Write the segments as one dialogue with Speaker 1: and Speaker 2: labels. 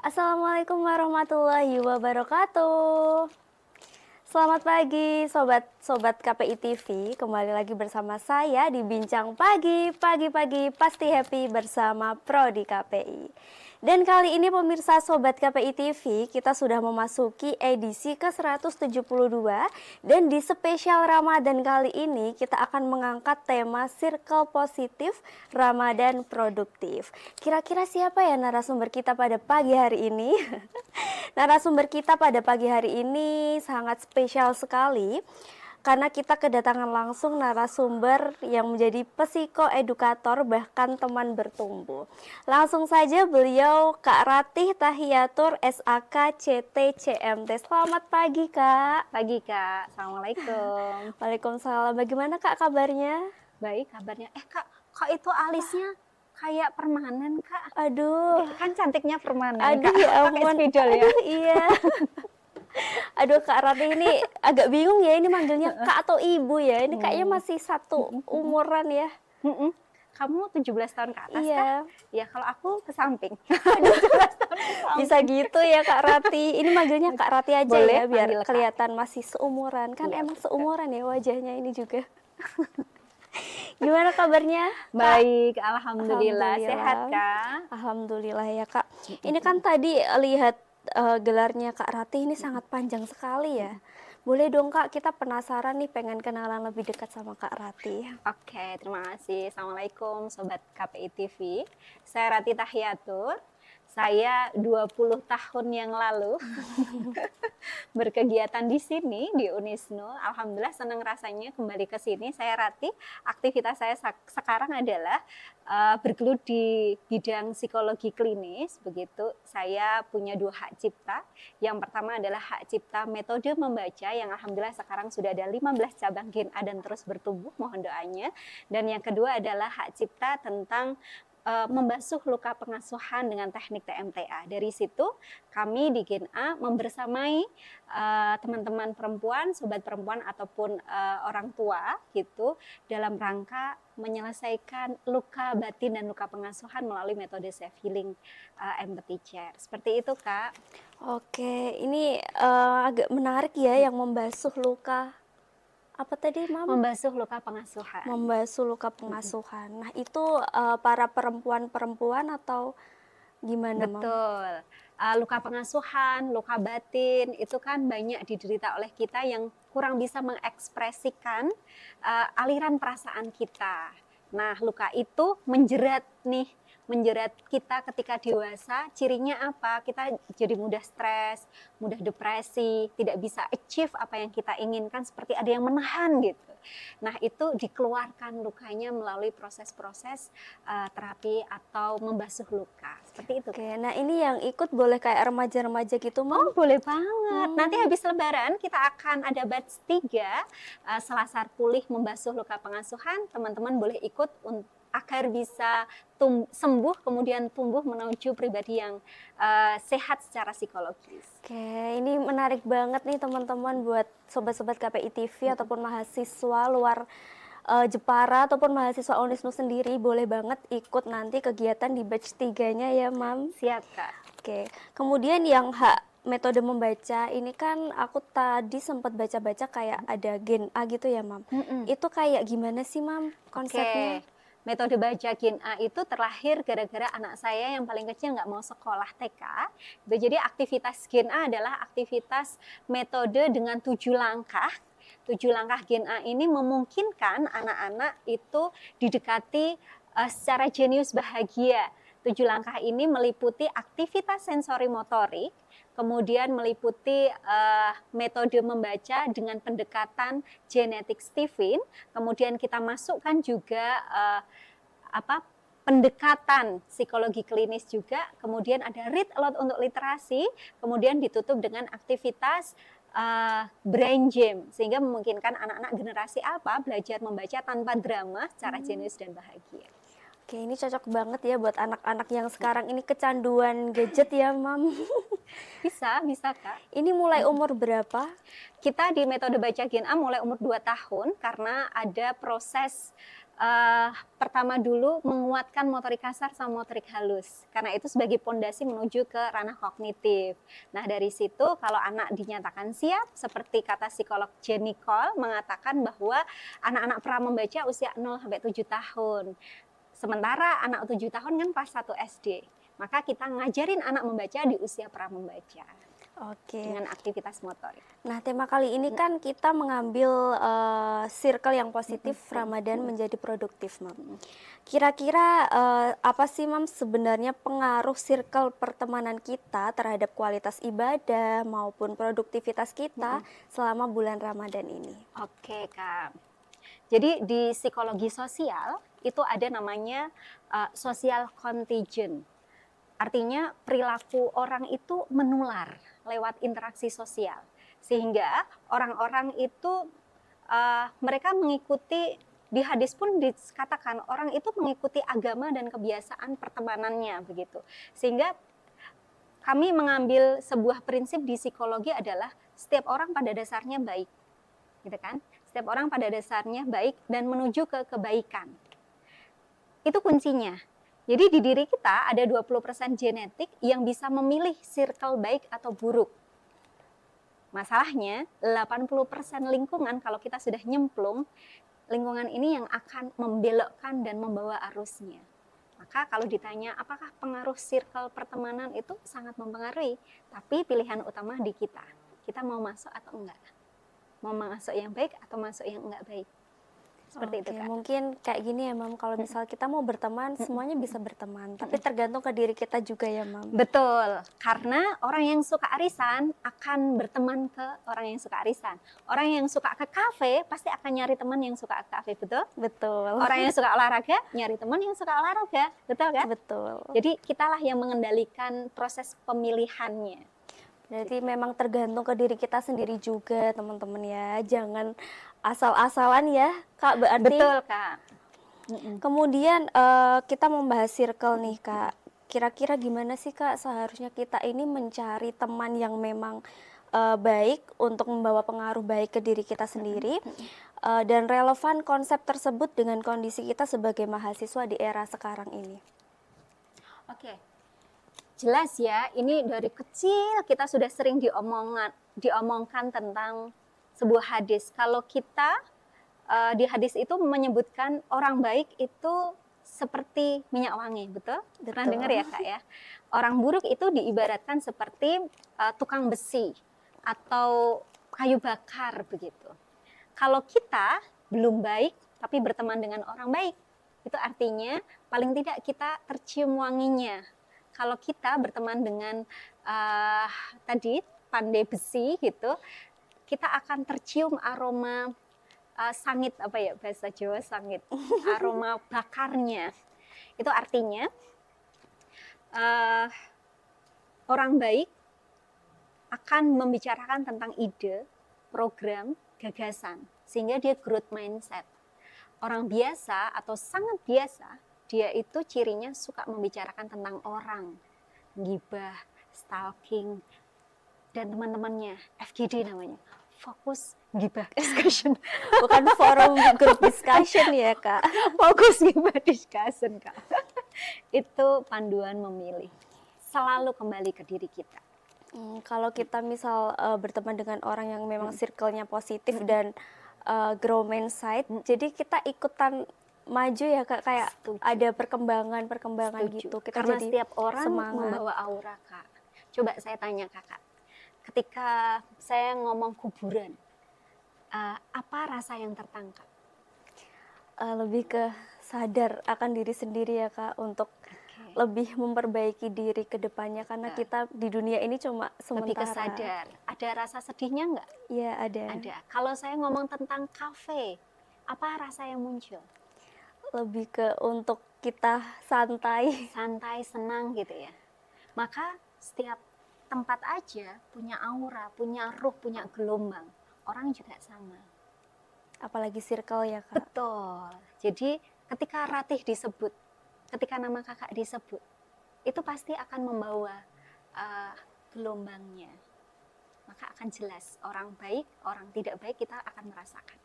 Speaker 1: Assalamualaikum warahmatullahi wabarakatuh. Selamat pagi sobat KPI TV. Kembali lagi bersama saya di Bincang Pagi. Pagi-pagi pasti happy bersama Prodi KPI. Dan kali ini pemirsa sobat KPI TV, kita sudah memasuki edisi ke-172 dan di spesial Ramadan kali ini kita akan mengangkat tema Circle Positif Ramadan Produktif. Kira-kira siapa ya narasumber kita pada pagi hari ini? Narasumber kita pada pagi hari ini sangat spesial sekali karena kita kedatangan langsung narasumber yang menjadi psikoedukator bahkan teman bertumbuh. Langsung saja beliau Kak Ratih Tahiyatur SAK CT CMT. Selamat pagi Kak.
Speaker 2: Pagi Kak, Assalamualaikum.
Speaker 1: Waalaikumsalam. Bagaimana Kak kabarnya?
Speaker 2: Baik kabarnya. Kak itu alisnya kayak permanen Kak.
Speaker 1: Aduh.
Speaker 2: Kan cantiknya permanen.
Speaker 1: Aduh
Speaker 2: Kak.
Speaker 1: Ya
Speaker 2: Pakai
Speaker 1: ampun.
Speaker 2: spidol ya.
Speaker 1: Aduh iya. Aduh Kak Ratih ini agak bingung ya ini manggilnya Kak atau Ibu ya. Ini kayaknya masih satu umuran ya.
Speaker 2: Kamu 17 tahun ke atas
Speaker 1: Iya.
Speaker 2: Kak? Ya kalau aku ke samping.
Speaker 1: Bisa gitu ya Kak Rati. Ini manggilnya Kak Rati aja.
Speaker 2: Boleh,
Speaker 1: ya biar
Speaker 2: panggil Kak.
Speaker 1: kelihatan masih seumuran. Kan
Speaker 2: Iya,
Speaker 1: emang
Speaker 2: betul.
Speaker 1: seumuran ya wajahnya ini juga. Gimana kabarnya? Kak?
Speaker 2: Baik, Alhamdulillah. Sehat Kak?
Speaker 1: Alhamdulillah ya Kak. Ini kan tadi lihat gelarnya Kak Rati ini sangat panjang sekali ya. Boleh dong Kak, kita penasaran nih pengen kenalan lebih dekat sama Kak Rati.
Speaker 2: Oke, terima kasih. Assalamualaikum Sobat KPI TV. Saya Ratih Tahiyatur. Saya 20 tahun yang lalu berkegiatan di sini di Unisnu. Alhamdulillah senang rasanya kembali ke sini. Saya Ratih. Aktivitas saya sekarang adalah bergelut di bidang psikologi klinis. Begitu. Saya punya 2 hak cipta. Yang pertama adalah hak cipta metode membaca yang alhamdulillah sekarang sudah ada 15 cabang Gen A dan terus bertumbuh. Mohon doanya. Dan yang kedua adalah hak cipta tentang membasuh luka pengasuhan dengan teknik TMTA. Dari situ kami di Gen A membersamai teman-teman perempuan, sobat perempuan ataupun orang tua gitu dalam rangka menyelesaikan luka batin dan luka pengasuhan melalui metode self healing empathy chair. Seperti itu Kak.
Speaker 1: Oke, ini agak menarik ya yang membasuh luka. Apa tadi Mam?
Speaker 2: Membasuh luka pengasuhan.
Speaker 1: Membasuh luka pengasuhan. Nah itu para perempuan-perempuan atau gimana Mam?
Speaker 2: Betul. Luka pengasuhan, luka batin itu kan banyak diderita oleh kita yang kurang bisa mengekspresikan aliran perasaan kita. Nah, luka itu menjerat kita ketika dewasa. Cirinya apa? Kita jadi mudah stres, mudah depresi, tidak bisa achieve apa yang kita inginkan, seperti ada yang menahan gitu. Nah, itu dikeluarkan lukanya melalui proses-proses terapi atau membasuh luka. Seperti itu.
Speaker 1: Oke, nah ini yang ikut boleh kayak remaja-remaja gitu Mam?
Speaker 2: Oh, boleh banget. Nanti habis lebaran kita akan ada batch 3 Selasar Pulih Membasuh Luka Pengasuhan. Teman-teman boleh ikut agar bisa sembuh kemudian tumbuh menuju pribadi yang sehat secara psikologis.
Speaker 1: Oke, ini menarik banget nih teman-teman buat sobat-sobat KPI TV ataupun mahasiswa luar Jepara ataupun mahasiswa Unisnu sendiri boleh banget ikut nanti kegiatan di batch 3-nya ya Mam.
Speaker 2: Siap Kak.
Speaker 1: Oke, kemudian yang hak metode membaca ini kan aku tadi sempat baca-baca kayak ada Gen A gitu ya Mam. Itu kayak gimana sih Mam konsepnya?
Speaker 2: Oke. Metode baca Gen A itu terlahir gara-gara anak saya yang paling kecil nggak mau sekolah TK. Jadi aktivitas Gen A adalah aktivitas metode dengan 7 langkah. 7 langkah Gen A ini memungkinkan anak-anak itu didekati secara jenius bahagia. 7 langkah ini meliputi aktivitas sensori motorik, kemudian meliputi metode membaca dengan pendekatan genetik Stephen, kemudian kita masukkan juga pendekatan psikologi klinis juga, kemudian ada read aloud untuk literasi, kemudian ditutup dengan aktivitas brain gym, sehingga memungkinkan anak-anak generasi apa belajar membaca tanpa drama secara jenius dan bahagia.
Speaker 1: Oke, ini cocok banget ya buat anak-anak yang sekarang ini kecanduan gadget ya, Mam.
Speaker 2: Bisa Kak.
Speaker 1: Ini mulai umur berapa?
Speaker 2: Kita di metode baca Gen A mulai umur 2 tahun karena ada proses pertama dulu menguatkan motorik kasar sama motorik halus. Karena itu sebagai pondasi menuju ke ranah kognitif. Nah, dari situ kalau anak dinyatakan siap, seperti kata psikolog Jenny Cole mengatakan bahwa anak-anak pra membaca usia 0 sampai 7 tahun. Sementara anak 7 tahun kan kelas 1 SD. Maka kita ngajarin anak membaca di usia pra membaca.
Speaker 1: Oke.
Speaker 2: Dengan aktivitas motorik.
Speaker 1: Nah, tema kali ini kan kita mengambil circle yang positif, Ramadan menjadi produktif, Mam. Kira-kira apa sih, Mam, sebenarnya pengaruh circle pertemanan kita terhadap kualitas ibadah maupun produktivitas kita selama bulan Ramadan ini?
Speaker 2: Oke, Kak. Jadi di psikologi sosial itu ada namanya social contagion. Artinya perilaku orang itu menular lewat interaksi sosial. Sehingga orang-orang itu mereka mengikuti, di hadis pun dikatakan orang itu mengikuti agama dan kebiasaan pertemanannya begitu. Sehingga kami mengambil sebuah prinsip di psikologi adalah setiap orang pada dasarnya baik. Gitu kan? Setiap orang pada dasarnya baik dan menuju ke kebaikan. Itu kuncinya. Jadi di diri kita ada 20% genetik yang bisa memilih circle baik atau buruk. Masalahnya 80% lingkungan kalau kita sudah nyemplung, lingkungan ini yang akan membelokkan dan membawa arusnya. Maka kalau ditanya apakah pengaruh circle pertemanan itu sangat mempengaruhi, tapi pilihan utama di kita. Kita mau masuk atau enggak? Mau masuk yang baik atau masuk yang enggak baik. Seperti itu, Kak.
Speaker 1: Mungkin kayak gini ya, Mam, kalau misal kita mau berteman, semuanya bisa berteman, tapi tergantung ke diri kita juga ya, Mam.
Speaker 2: Betul, karena orang yang suka arisan akan berteman ke orang yang suka arisan. Orang yang suka ke kafe pasti akan nyari teman yang suka ke kafe, betul?
Speaker 1: Betul.
Speaker 2: Orang yang suka olahraga nyari teman yang suka olahraga, betul kan?
Speaker 1: Betul.
Speaker 2: Jadi kitalah yang mengendalikan proses pemilihannya.
Speaker 1: Berarti memang tergantung ke diri kita sendiri juga, teman-teman ya. Jangan asal-asalan ya, Kak. Berarti.
Speaker 2: Betul, Kak.
Speaker 1: Kemudian kita membahas circle nih, Kak. Kira-kira gimana sih, Kak, seharusnya kita ini mencari teman yang memang baik untuk membawa pengaruh baik ke diri kita sendiri dan relevan konsep tersebut dengan kondisi kita sebagai mahasiswa di era sekarang ini.
Speaker 2: Oke. Jelas ya, ini dari kecil kita sudah sering diomongkan tentang sebuah hadis. Kalau kita di hadis itu menyebutkan orang baik itu seperti minyak wangi, betul? Pernah dengar ya, Kak ya? Orang buruk itu diibaratkan seperti tukang besi atau kayu bakar begitu. Kalau kita belum baik tapi berteman dengan orang baik, itu artinya paling tidak kita tercium wanginya. Kalau kita berteman dengan tadi pandai besi gitu, kita akan tercium aroma sangit, apa ya bahasa Jawa, sangit, aroma bakarnya. Itu artinya orang baik akan membicarakan tentang ide, program, gagasan, sehingga dia growth mindset. Orang biasa atau sangat biasa, dia itu cirinya suka membicarakan tentang orang, gibah, stalking, dan teman-temannya, FGD namanya, fokus gibah discussion.
Speaker 1: Bukan forum group discussion ya, Kak.
Speaker 2: Fokus gibah discussion, Kak. Itu panduan memilih. Selalu kembali ke diri kita.
Speaker 1: Kalau kita misal berteman dengan orang yang memang circle-nya positif dan grow mindset, jadi kita ikutan maju ya, Kak, kayak ada perkembangan gitu. Kita
Speaker 2: karena
Speaker 1: jadi
Speaker 2: setiap orang
Speaker 1: semangat.
Speaker 2: membawa aura, Kak. Coba saya tanya Kakak, ketika saya ngomong kuburan, apa rasa yang tertangkap?
Speaker 1: Lebih ke sadar akan diri sendiri ya, Kak, untuk lebih memperbaiki diri ke depannya karena kita di dunia ini cuma
Speaker 2: Lebih
Speaker 1: sementara.
Speaker 2: kesadar. Ada rasa sedihnya nggak?
Speaker 1: Iya, ada.
Speaker 2: Ada. Kalau saya ngomong tentang kafe, apa rasa yang muncul?
Speaker 1: Lebih ke untuk kita santai.
Speaker 2: Santai, senang gitu ya. Maka setiap tempat aja punya aura, punya ruh, punya gelombang. Orang juga sama.
Speaker 1: Apalagi circle ya, Kak.
Speaker 2: Betul. Jadi ketika Ratih disebut, ketika nama kakak disebut, itu pasti akan membawa gelombangnya. Maka akan jelas orang baik, orang tidak baik kita akan merasakan.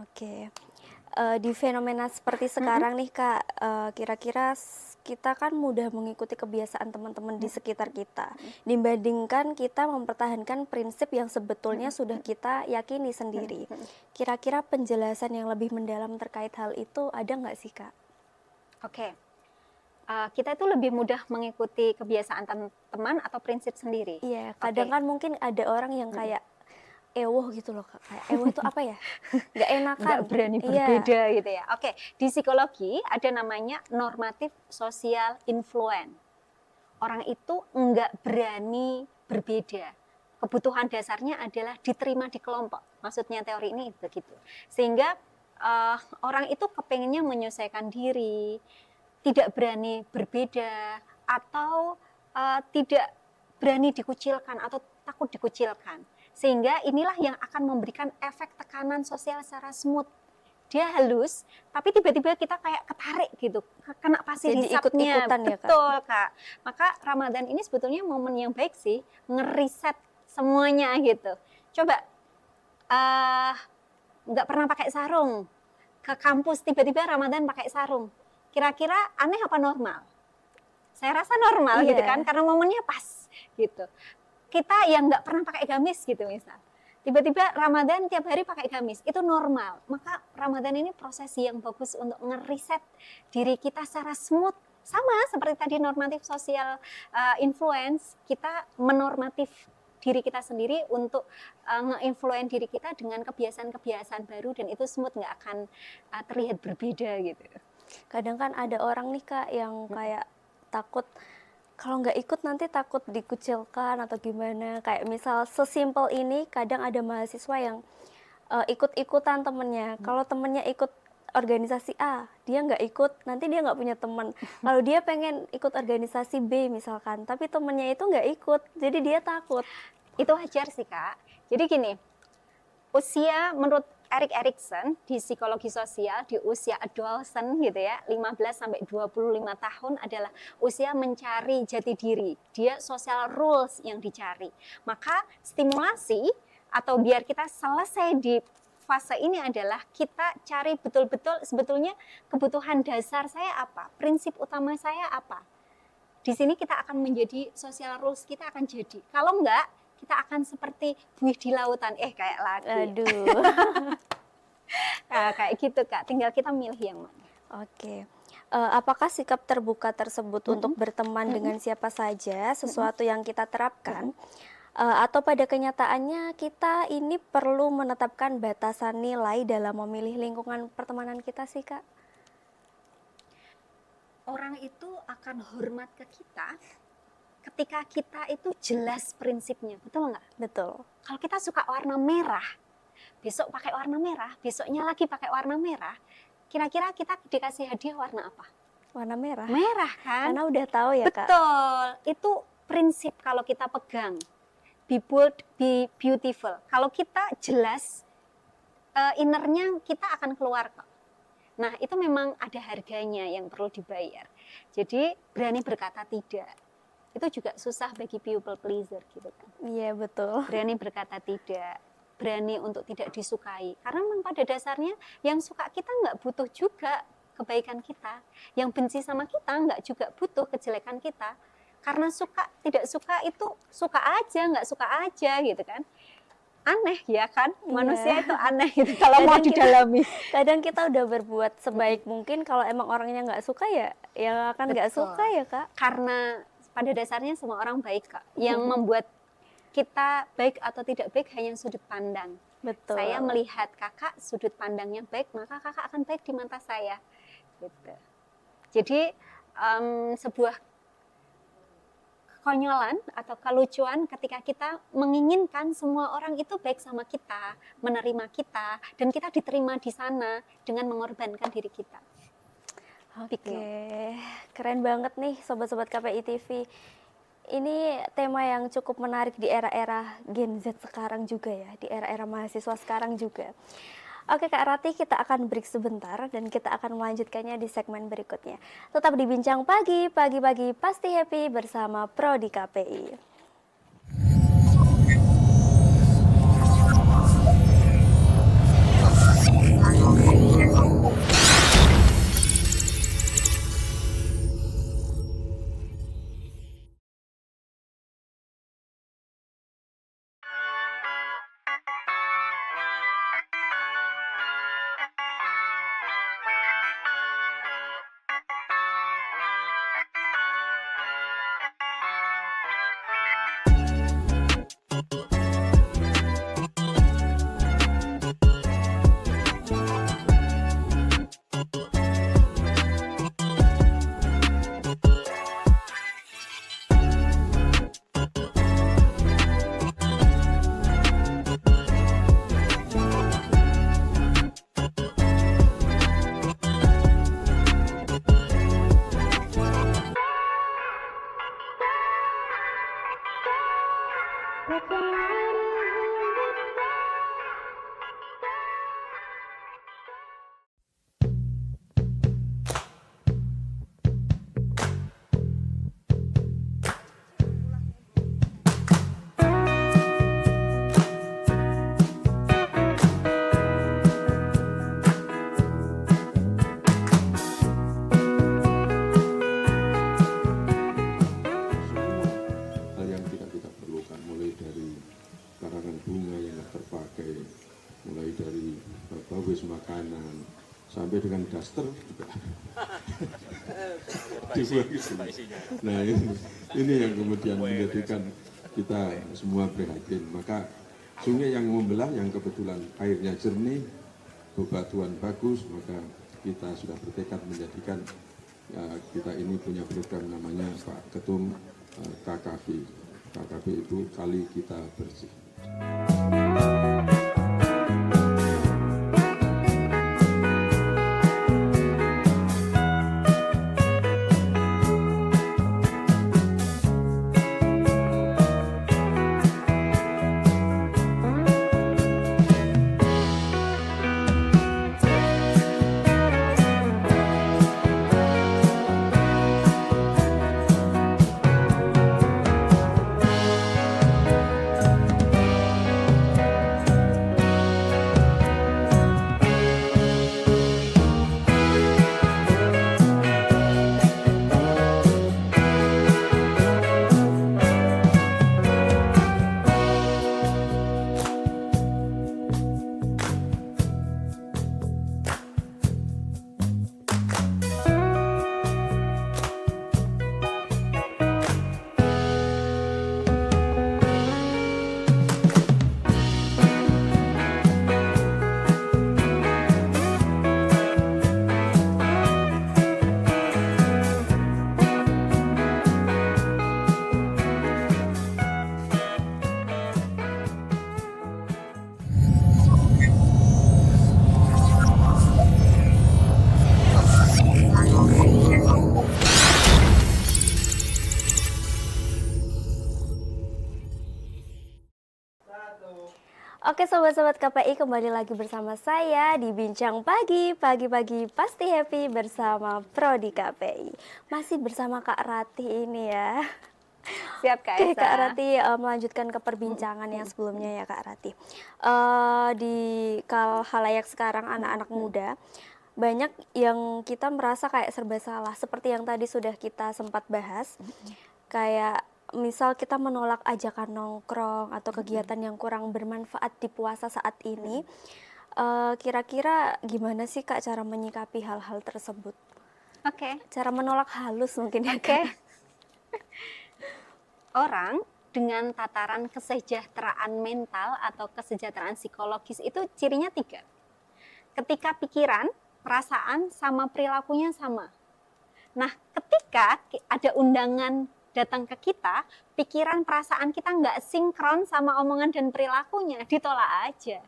Speaker 1: Oke. Di fenomena seperti sekarang nih Kak, kira-kira kita kan mudah mengikuti kebiasaan teman-teman di sekitar kita dibandingkan kita mempertahankan prinsip yang sebetulnya sudah kita yakini sendiri. Kira-kira penjelasan yang lebih mendalam terkait hal itu ada nggak sih Kak?
Speaker 2: Oke. Kita itu lebih mudah mengikuti kebiasaan teman atau prinsip sendiri.
Speaker 1: Iya, kadang kan mungkin ada orang yang kayak ewoh gitu loh Kak. Kayak ewoh itu apa ya? Nggak enakan.
Speaker 2: Nggak berani berbeda gitu ya. Oke, di psikologi ada namanya normatif sosial influence. Orang itu nggak berani berbeda. Kebutuhan dasarnya adalah diterima di kelompok. Maksudnya teori ini begitu. Sehingga orang itu kepengennya menyesuaikan diri, tidak berani berbeda, atau tidak berani dikucilkan atau takut dikucilkan. Sehingga inilah yang akan memberikan efek tekanan sosial secara smooth. Dia halus, tapi tiba-tiba kita kayak ketarik gitu, kena pasir hisapnya.
Speaker 1: Ikut-ikutan ya Kak?
Speaker 2: Betul Kak. Maka Ramadan ini sebetulnya momen yang baik sih, ngeriset semuanya gitu. Coba, nggak pernah pakai sarung, ke kampus tiba-tiba Ramadan pakai sarung. Kira-kira aneh apa normal? Saya rasa normal gitu kan, karena momennya pas gitu. Kita yang nggak pernah pakai gamis gitu misal, tiba-tiba Ramadan tiap hari pakai gamis, itu normal. Maka Ramadan ini prosesi yang bagus untuk ngeriset diri kita secara smooth. Sama seperti tadi normatif sosial influence, kita menormatif diri kita sendiri untuk nge-influence diri kita dengan kebiasaan-kebiasaan baru, dan itu smooth, nggak akan terlihat berbeda gitu.
Speaker 1: Kadang kan ada orang nih Kak yang kayak takut kalau nggak ikut nanti takut dikucilkan atau gimana. Kayak misal sesimpel ini, kadang ada mahasiswa yang ikut-ikutan temennya. Kalau temennya ikut organisasi A, dia nggak ikut, nanti dia nggak punya teman. Kalau dia pengen ikut organisasi B misalkan, tapi temennya itu nggak ikut, jadi dia takut.
Speaker 2: Itu wajar sih Kak. Jadi gini, usia menurut Erik Erikson di psikologi sosial, di usia adolescent gitu ya, 15 sampai 25 tahun adalah usia mencari jati diri. Dia social rules yang dicari. Maka stimulasi atau biar kita selesai di fase ini adalah kita cari betul-betul sebetulnya kebutuhan dasar saya apa, prinsip utama saya apa. Di sini kita akan menjadi social rules, kita akan jadi. Kalau enggak, kita akan seperti buih di lautan, kayak lagi.
Speaker 1: Aduh.
Speaker 2: Nah, kayak gitu Kak, tinggal kita milih yang mana.
Speaker 1: Oke. Apakah sikap terbuka tersebut untuk berteman dengan siapa saja sesuatu yang kita terapkan? Atau pada kenyataannya kita ini perlu menetapkan batasan nilai dalam memilih lingkungan pertemanan kita sih Kak?
Speaker 2: Orang itu akan hormat ke kita ketika kita itu jelas prinsipnya, betul nggak?
Speaker 1: Betul.
Speaker 2: Kalau kita suka warna merah, besok pakai warna merah, besoknya lagi pakai warna merah, kira-kira kita dikasih hadiah warna apa?
Speaker 1: Warna merah.
Speaker 2: Merah kan?
Speaker 1: Karena udah tahu ya Kak?
Speaker 2: Betul, itu prinsip kalau kita pegang. Be bold, be beautiful. Kalau kita jelas, innernya kita akan keluar kok. Nah, itu memang ada harganya yang perlu dibayar. Jadi, berani berkata tidak. Itu juga susah bagi people pleaser gitu kan.
Speaker 1: Iya, betul.
Speaker 2: Berani berkata tidak, berani untuk tidak disukai. Karena memang pada dasarnya yang suka kita nggak butuh juga kebaikan kita. Yang benci sama kita nggak juga butuh kejelekan kita. Karena suka, tidak suka itu suka aja, nggak suka aja gitu kan. Aneh ya kan, manusia itu aneh gitu kalau mau didalami.
Speaker 1: Kadang kita udah berbuat sebaik mungkin, kalau emang orangnya nggak suka ya akan nggak suka ya Kak.
Speaker 2: Karena pada dasarnya semua orang baik Kak. Yang membuat kita baik atau tidak baik hanya sudut pandang.
Speaker 1: Betul.
Speaker 2: Saya melihat kakak sudut pandangnya baik, maka kakak akan baik di mata saya. Gitu. Jadi sebuah konyolan atau kelucuan ketika kita menginginkan semua orang itu baik sama kita, menerima kita, dan kita diterima di sana dengan mengorbankan diri kita.
Speaker 1: Oke, keren banget nih sobat-sobat KPI TV. Ini tema yang cukup menarik di era-era Gen Z sekarang juga ya, di era-era mahasiswa sekarang juga. Oke Kak Rati, kita akan break sebentar dan kita akan melanjutkannya di segmen berikutnya. Tetap di Bincang Pagi, pagi-pagi pasti happy bersama Prodi KPI.
Speaker 3: hal yang tidak kita perlukan, mulai dari karangan bunga yang nggak terpakai, mulai dari bawis makanan, sampai dengan daster juga dibuang gitu. Nah ini yang kemudian menjadikan kita semua prihatin. Maka sungai yang membelah, yang kebetulan airnya jernih, bebatuan bagus, maka kita sudah bertekad menjadikan kita ini punya program namanya Pak Ketum KKB. KKB itu kali kita bersih.
Speaker 1: Oke sobat-sobat KPI, kembali lagi bersama saya di Bincang Pagi, pagi-pagi pasti happy bersama Prodi KPI. Masih bersama Kak Rati ini ya.
Speaker 2: Siap Kak
Speaker 1: Oke
Speaker 2: Esa.
Speaker 1: Kak Rati, melanjutkan ke perbincangan yang sebelumnya ya Kak Rati. Di khalayak sekarang anak-anak muda, banyak yang kita merasa kayak serba salah. Seperti yang tadi sudah kita sempat bahas, kayak misal kita menolak ajakan nongkrong atau kegiatan yang kurang bermanfaat di puasa saat ini, kira-kira gimana sih Kak cara menyikapi hal-hal tersebut?
Speaker 2: Oke.
Speaker 1: Cara menolak halus mungkin ya
Speaker 2: Oke.
Speaker 1: Kak?
Speaker 2: Orang dengan tataran kesejahteraan mental atau kesejahteraan psikologis itu cirinya 3. Ketika pikiran, perasaan, sama perilakunya sama. Nah, ketika ada undangan datang ke kita, pikiran perasaan kita nggak sinkron sama omongan dan perilakunya, ditolak aja.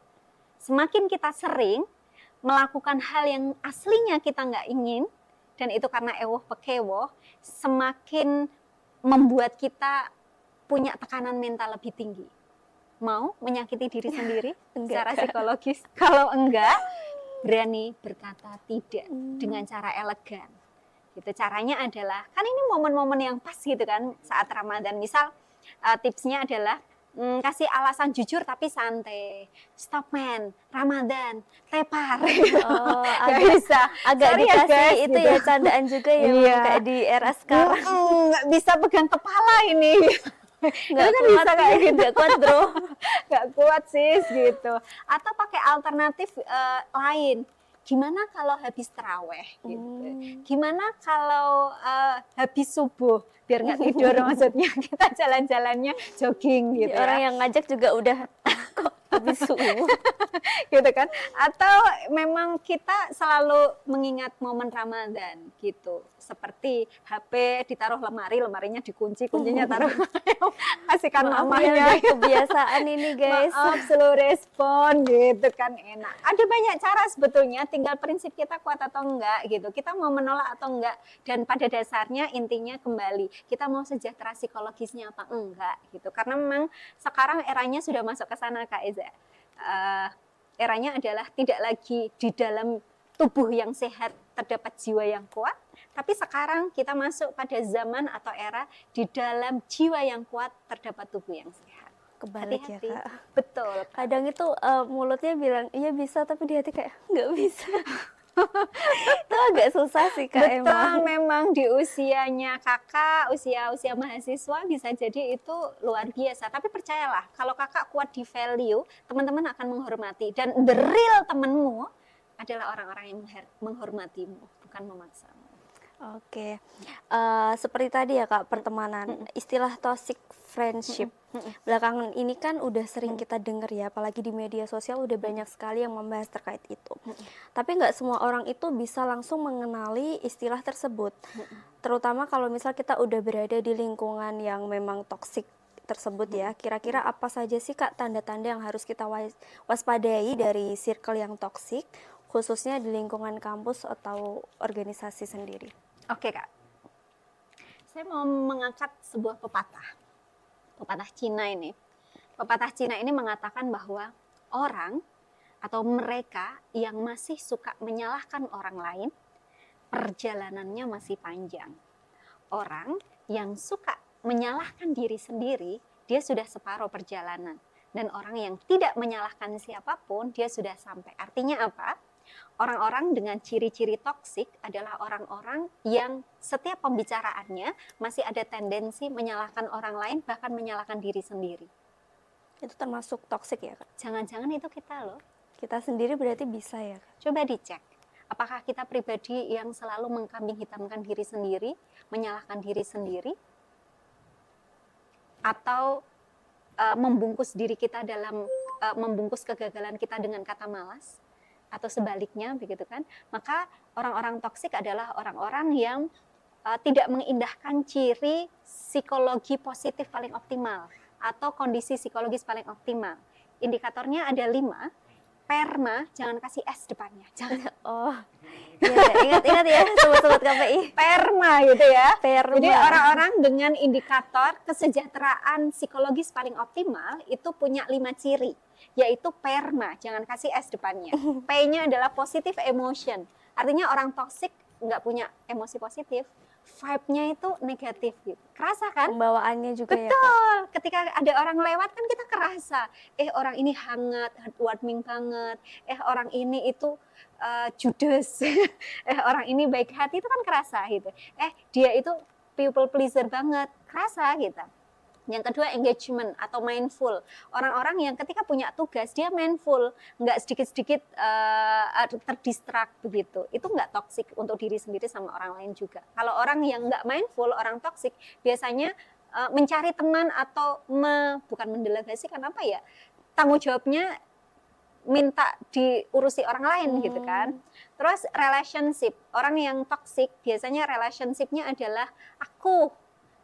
Speaker 2: Semakin kita sering melakukan hal yang aslinya kita nggak ingin, dan itu karena ewoh pekewoh, semakin membuat kita punya tekanan mental lebih tinggi. Mau menyakiti diri sendiri secara psikologis? Kalau enggak, berani berkata tidak dengan cara elegan. Gitu. Caranya adalah, kan ini momen-momen yang pas gitu kan saat Ramadan. Misal tipsnya adalah kasih alasan jujur tapi santai. Stop man, Ramadan, tepar.
Speaker 1: Oh,
Speaker 2: Gak bisa.
Speaker 1: agak
Speaker 2: Sorry ya,
Speaker 1: dikasih
Speaker 2: guys,
Speaker 1: itu
Speaker 2: gitu.
Speaker 1: ya candaan juga ya,
Speaker 2: Iya.
Speaker 1: kayak di era sekarang.
Speaker 2: Nggak bisa pegang kepala ini.
Speaker 1: Nggak
Speaker 2: Itu kan
Speaker 1: kuat,
Speaker 2: bisa kayak gitu.
Speaker 1: nggak kuat bro.
Speaker 2: Nggak kuat sis gitu. Atau pakai alternatif lain. Gimana kalau habis terawih gitu. Gimana kalau habis subuh biar nggak tidur maksudnya kita jalan-jalannya jogging gitu
Speaker 1: Orang
Speaker 2: ya.
Speaker 1: yang ngajak juga udah kok habis subuh.
Speaker 2: Gitu kan. Atau memang kita selalu mengingat momen Ramadan gitu. Seperti HP ditaruh lemari, lemarinya dikunci, kuncinya taruh kasihkan
Speaker 1: Maaf
Speaker 2: mamanya.
Speaker 1: ya, udah kebiasaan ini guys.
Speaker 2: Maaf, slow respon gitu kan enak. Ada banyak cara sebetulnya, tinggal prinsip kita kuat atau enggak gitu. Kita mau menolak atau enggak, dan pada dasarnya intinya kembali kita mau sejahtera psikologisnya apa enggak gitu. Karena memang sekarang eranya sudah masuk ke sana Kak Eza. Eranya adalah tidak lagi di dalam tubuh yang sehat terdapat jiwa yang kuat, tapi sekarang kita masuk pada zaman atau era di dalam jiwa yang kuat terdapat tubuh yang sehat.
Speaker 1: Kebalik
Speaker 2: Hati-hati.
Speaker 1: ya Kak.
Speaker 2: Betul.
Speaker 1: Kadang itu mulutnya bilang iya bisa, tapi di hati kayak nggak bisa. Itu agak susah sih Kak
Speaker 2: Betul,
Speaker 1: emang.
Speaker 2: memang di usianya kakak, usia mahasiswa bisa jadi itu luar biasa. Tapi percayalah, kalau kakak kuat di value, teman-teman akan menghormati. Dan the real temanmu adalah orang-orang yang menghormatimu, bukan memaksamu.
Speaker 1: Oke, seperti tadi ya Kak, pertemanan, istilah toxic friendship. Belakangan ini kan udah sering kita dengar ya, apalagi di media sosial udah banyak sekali yang membahas terkait itu. Tapi nggak semua orang itu bisa langsung mengenali istilah tersebut. Terutama kalau misal kita udah berada di lingkungan yang memang toxic tersebut ya, kira-kira apa saja sih Kak tanda-tanda yang harus kita waspadai dari circle yang toxic, khususnya di lingkungan kampus atau organisasi sendiri?
Speaker 2: Oke Kak, saya mau mengangkat sebuah pepatah Cina ini. Pepatah Cina ini mengatakan bahwa orang atau mereka yang masih suka menyalahkan orang lain, perjalanannya masih panjang. Orang yang suka menyalahkan diri sendiri, dia sudah separuh perjalanan. Dan orang yang tidak menyalahkan siapapun, dia sudah sampai. Artinya apa? Orang-orang dengan ciri-ciri toksik adalah orang-orang yang setiap pembicaraannya masih ada tendensi menyalahkan orang lain, bahkan menyalahkan diri sendiri.
Speaker 1: Itu termasuk toxic ya Kak?
Speaker 2: Jangan-jangan itu kita loh.
Speaker 1: Kita sendiri berarti bisa ya Kak?
Speaker 2: Coba dicek. Apakah kita pribadi yang selalu mengkambing hitamkan diri sendiri, menyalahkan diri sendiri? Atau membungkus diri kita dalam membungkus kegagalan kita dengan kata malas? Atau sebaliknya begitu kan, maka orang-orang toksik adalah orang-orang yang tidak mengindahkan ciri psikologi positif paling optimal atau kondisi psikologis paling optimal. Indikatornya ada 5. Perma, jangan kasih S depannya, jangan.
Speaker 1: Oh, iya, ingat ya sobat-sobat KPI.
Speaker 2: Perma gitu ya.
Speaker 1: Perma.
Speaker 2: Jadi orang-orang dengan indikator kesejahteraan psikologis paling optimal itu punya 5 ciri, yaitu perma, jangan kasih S depannya. P-nya adalah positive emotion, artinya orang toksik nggak punya emosi positif, vibe-nya itu negatif gitu. Kerasa kan?
Speaker 1: Pembawaannya juga ya Kak?
Speaker 2: Betul. Ketika ada orang lewat kan kita kerasa, orang ini hangat, heartwarming banget, orang ini itu judes, orang ini baik hati, itu kan kerasa gitu. Dia itu people pleaser banget, kerasa gitu. Yang kedua engagement atau mindful. Orang-orang yang ketika punya tugas dia mindful, nggak sedikit-sedikit terdistract begitu. Itu nggak toksik untuk diri sendiri sama orang lain juga. Kalau orang yang nggak mindful, orang toksik biasanya mencari teman atau bukan mendelegasikan apa ya, tanggung jawabnya minta diurusi orang lain gitu kan. Terus relationship, orang yang toxic biasanya relationshipnya adalah aku,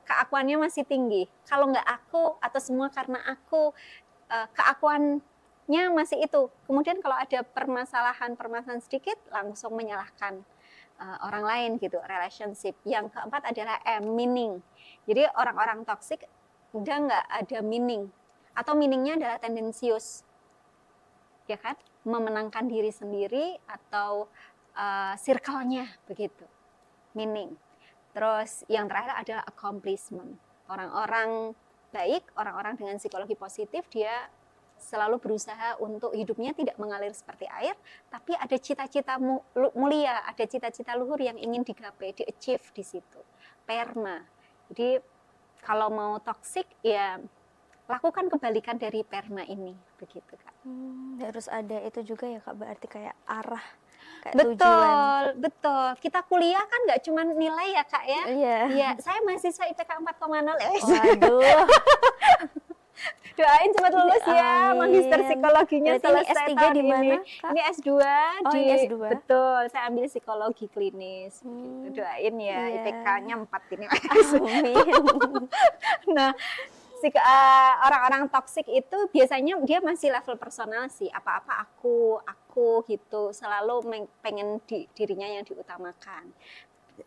Speaker 2: keakuannya masih tinggi. Kalau nggak aku atau semua karena aku, keakuannya masih itu. Kemudian kalau ada permasalahan sedikit langsung menyalahkan orang lain gitu, relationship. Yang keempat adalah meaning. Jadi orang-orang toxic udah nggak ada meaning, atau meaningnya adalah tendensius, ya kan, memenangkan diri sendiri atau circle-nya begitu, meaning. Terus yang terakhir adalah accomplishment. Orang-orang baik, orang-orang dengan psikologi positif, dia selalu berusaha untuk hidupnya tidak mengalir seperti air, tapi ada cita-cita mulia, ada cita-cita luhur yang ingin digapai, di-achieve di situ. Perma. Jadi kalau mau toksik ya lakukan kebalikan dari perma ini, begitu Kak.
Speaker 1: Harus ada itu juga ya Kak, berarti kayak arah, kayak
Speaker 2: Betul,
Speaker 1: tujuan.
Speaker 2: betul. Kita kuliah kan nggak cuma nilai ya Kak ya.
Speaker 1: Iya.
Speaker 2: Iya, saya mahasiswa IPK 4,0 ya.
Speaker 1: Waduh.
Speaker 2: Doain cepat lulus ya,
Speaker 1: Amin.
Speaker 2: magister psikologinya
Speaker 1: Berarti ini
Speaker 2: selesai
Speaker 1: S3
Speaker 2: tahun
Speaker 1: di mana,
Speaker 2: ini.
Speaker 1: Kak?
Speaker 2: Ini S2
Speaker 1: Oh,
Speaker 2: di
Speaker 1: ini S2.
Speaker 2: betul, saya ambil psikologi klinis. Gitu. Doain ya,
Speaker 1: Iya.
Speaker 2: IPK-nya 4 ini.
Speaker 1: Amin.
Speaker 2: Nah, orang-orang toksik itu biasanya dia masih level personal sih, apa-apa aku gitu, selalu pengen dirinya yang diutamakan.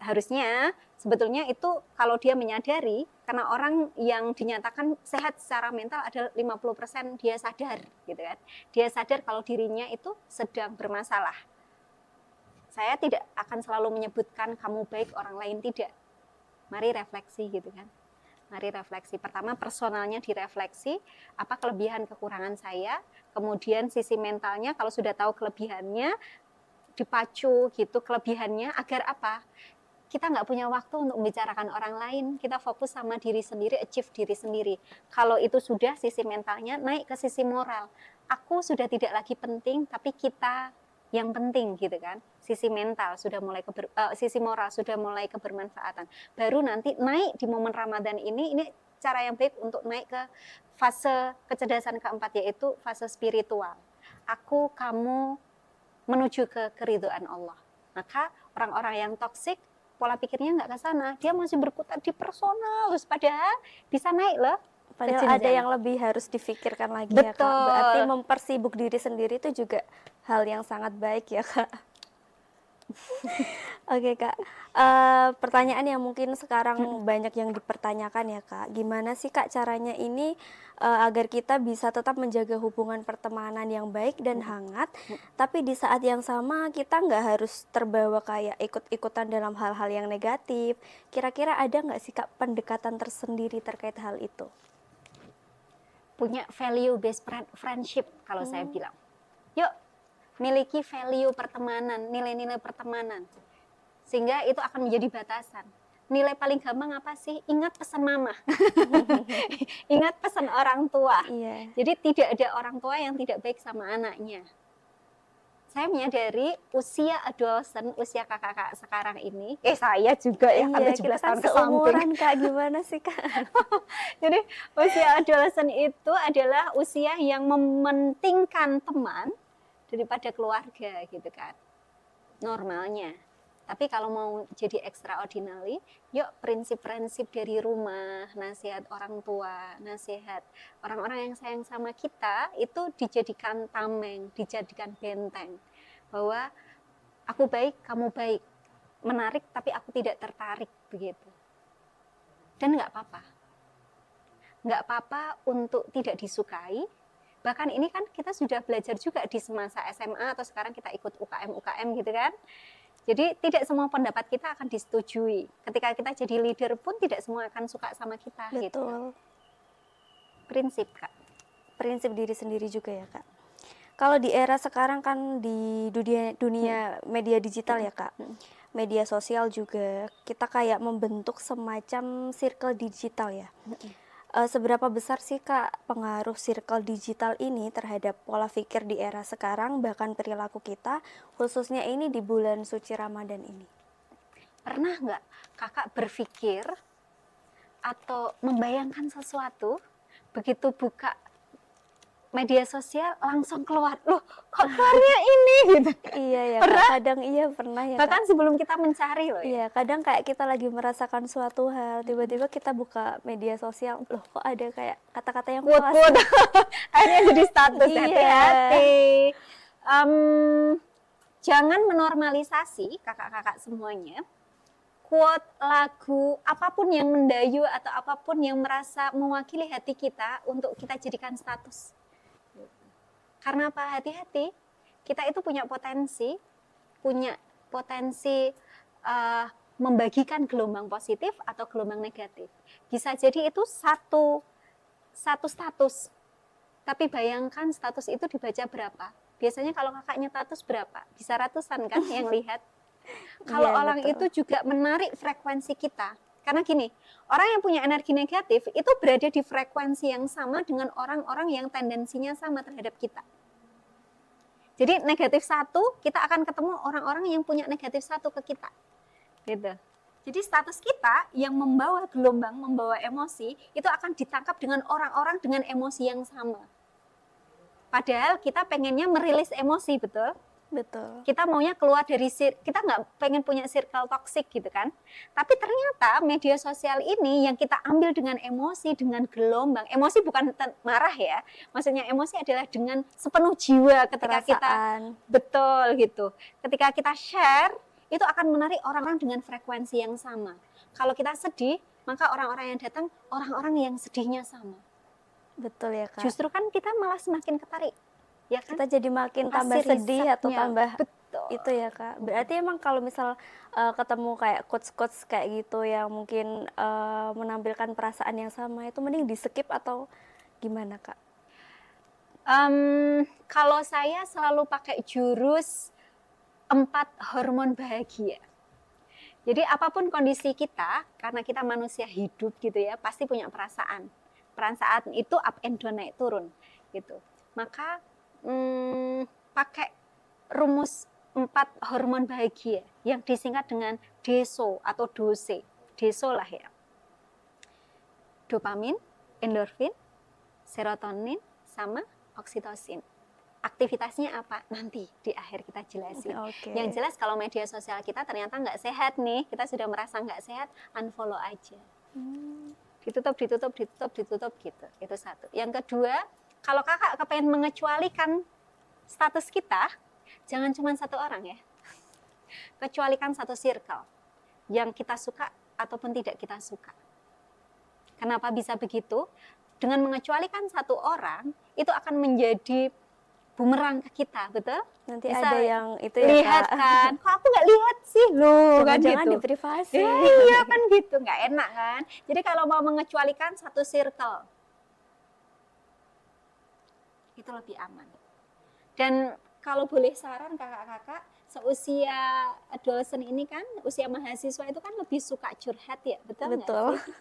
Speaker 2: Harusnya sebetulnya itu kalau dia menyadari, karena orang yang dinyatakan sehat secara mental ada 50% dia sadar gitu kan. Dia sadar kalau dirinya itu sedang bermasalah. Saya tidak akan selalu menyebutkan kamu baik, orang lain tidak. Mari refleksi gitu kan. Mari refleksi. Pertama personalnya direfleksi, apa kelebihan kekurangan saya, kemudian sisi mentalnya kalau sudah tahu kelebihannya dipacu gitu kelebihannya agar apa? Kita nggak punya waktu untuk membicarakan orang lain, kita fokus sama diri sendiri, achieve diri sendiri. Kalau itu sudah sisi mentalnya, naik ke sisi moral. Aku sudah tidak lagi penting, tapi kita yang penting gitu kan. Sisi mental sudah mulai sisi moral sudah mulai kebermanfaatan. Baru nanti naik di momen Ramadan ini cara yang baik untuk naik ke fase kecerdasan keempat, yaitu fase spiritual. Aku, kamu menuju ke keridhaan Allah. Maka orang-orang yang toksik pola pikirnya nggak ke sana, dia masih berkutat di personal, terus padahal bisa naik loh.
Speaker 1: Padahal ada yang lebih harus difikirkan lagi.
Speaker 2: Betul.
Speaker 1: Ya Kak. Berarti mempersibuk diri sendiri itu juga hal yang sangat baik ya Kak. Oke Kak, pertanyaan yang mungkin sekarang banyak yang dipertanyakan ya Kak, gimana sih Kak caranya ini agar kita bisa tetap menjaga hubungan pertemanan yang baik dan hangat, tapi di saat yang sama kita nggak harus terbawa kayak ikut-ikutan dalam hal-hal yang negatif. Kira-kira ada nggak sih Kak pendekatan tersendiri terkait hal itu?
Speaker 2: Punya value based friendship kalau saya bilang. Yuk, miliki value pertemanan, nilai-nilai pertemanan. Sehingga itu akan menjadi batasan. Nilai paling gampang apa sih? Ingat pesan mama. Ingat pesan orang tua.
Speaker 1: Iya.
Speaker 2: Jadi tidak ada orang tua yang tidak baik sama anaknya. Saya menyadari usia adolescent, usia kakak-kakak sekarang ini, saya juga ya,
Speaker 1: Iya,
Speaker 2: 17
Speaker 1: kita kan
Speaker 2: tahun ke samping.
Speaker 1: seumuran Kak, gimana sih Kak?
Speaker 2: Jadi usia adolescent itu adalah usia yang mementingkan teman daripada keluarga gitu kan, normalnya. Tapi kalau mau jadi extraordinary, yuk prinsip-prinsip dari rumah, nasihat orang tua, nasihat orang-orang yang sayang sama kita itu dijadikan tameng, dijadikan benteng. Bahwa aku baik, kamu baik. Menarik tapi aku tidak tertarik begitu. Dan nggak apa-apa. Nggak apa-apa untuk tidak disukai. Bahkan ini kan kita sudah belajar juga di semasa SMA atau sekarang kita ikut UKM gitu kan. Jadi tidak semua pendapat kita akan disetujui. Ketika kita jadi leader pun tidak semua akan suka sama kita.
Speaker 1: Betul.
Speaker 2: Gitu. Prinsip Kak.
Speaker 1: Prinsip diri sendiri juga ya Kak. Kalau di era sekarang kan di dunia media digital ya Kak, media sosial juga, kita kayak membentuk semacam circle digital ya. Seberapa besar sih Kak pengaruh circle digital ini terhadap pola pikir di era sekarang, bahkan perilaku kita, khususnya ini di bulan suci Ramadan ini?
Speaker 2: Pernah nggak Kakak berpikir atau membayangkan sesuatu, begitu buka media sosial langsung keluar, loh kok keluarnya ini gitu.
Speaker 1: Iya ya,
Speaker 2: Pernah?
Speaker 1: Kak. Kadang iya pernah ya, Kak.
Speaker 2: Bahkan sebelum kita mencari loh ya.
Speaker 1: Iya, kadang kayak kita lagi merasakan suatu hal, tiba-tiba kita buka media sosial, loh kok ada kayak kata-kata yang pas.
Speaker 2: Quote-quote akhirnya jadi status.
Speaker 1: Iya.
Speaker 2: Hati-hati. Jangan menormalisasi kakak-kakak semuanya quote, lagu, apapun yang mendayu atau apapun yang merasa mewakili hati kita untuk kita jadikan status. Karena apa? Hati-hati, kita itu punya potensi membagikan gelombang positif atau gelombang negatif. Bisa jadi itu satu status, tapi bayangkan status itu dibaca berapa. Biasanya kalau kakaknya status berapa? Bisa ratusan kan yang lihat. Kalau
Speaker 1: Iya,
Speaker 2: orang
Speaker 1: betul.
Speaker 2: itu juga menarik frekuensi kita. Karena gini, orang yang punya energi negatif itu berada di frekuensi yang sama dengan orang-orang yang tendensinya sama terhadap kita. Jadi negatif satu, kita akan ketemu orang-orang yang punya negatif satu ke kita. Gitu. Jadi status kita yang membawa gelombang, membawa emosi, itu akan ditangkap dengan orang-orang dengan emosi yang sama. Padahal kita pengennya merilis emosi, betul?
Speaker 1: Betul.
Speaker 2: Kita maunya keluar dari kita nggak pengen punya circle toxic gitu kan. Tapi ternyata media sosial ini yang kita ambil dengan emosi, dengan gelombang. Emosi bukan marah ya. Maksudnya emosi adalah dengan sepenuh jiwa ketika kita
Speaker 1: Perasaan.
Speaker 2: betul gitu. Ketika kita share, itu akan menarik orang-orang dengan frekuensi yang sama. Kalau kita sedih, maka orang-orang yang datang orang-orang yang sedihnya sama.
Speaker 1: Betul ya, Kak.
Speaker 2: Justru kan kita malah semakin ketarik. Ya kan?
Speaker 1: Kita jadi makin tambah
Speaker 2: Kasih
Speaker 1: sedih atau
Speaker 2: risetnya.
Speaker 1: tambah
Speaker 2: Betul.
Speaker 1: itu ya, Kak. Berarti emang kalau misal ketemu kayak quotes-quotes kayak gitu yang mungkin menampilkan perasaan yang sama, itu mending di-skip atau gimana, Kak?
Speaker 2: Kalau saya selalu pakai jurus 4 hormon bahagia. Jadi apapun kondisi kita, karena kita manusia hidup gitu ya, pasti punya perasaan. Perasaan itu up and down, naik turun gitu. Maka pakai rumus 4 hormon bahagia yang disingkat dengan DESO atau DOSE. DESO lah ya. Dopamin, endorfin, serotonin, sama oksitosin. Aktivitasnya apa? Nanti di akhir kita jelasin.
Speaker 1: Oke.
Speaker 2: Yang jelas kalau media sosial kita ternyata nggak sehat nih, kita sudah merasa nggak sehat, unfollow aja. Ditutup gitu. Itu satu. Yang kedua, kalau kakak kepengen mengecualikan status kita, jangan cuma satu orang ya. Kecualikan satu circle yang kita suka ataupun tidak kita suka. Kenapa bisa begitu? Dengan mengecualikan satu orang, itu akan menjadi bumerang ke kita, betul?
Speaker 1: Nanti
Speaker 2: Bisa
Speaker 1: ada yang itu ya,
Speaker 2: lihat
Speaker 1: Kak.
Speaker 2: kan, kok aku nggak lihat sih, loh kan
Speaker 1: Jangan
Speaker 2: gitu.
Speaker 1: di privasi.
Speaker 2: Iya kan gitu, nggak enak kan. Jadi kalau mau mengecualikan satu circle, itu lebih aman. Dan kalau boleh saran kakak-kakak, seusia adolescent ini kan, usia mahasiswa itu kan lebih suka curhat ya, betul nggak
Speaker 1: Betul.
Speaker 2: sih?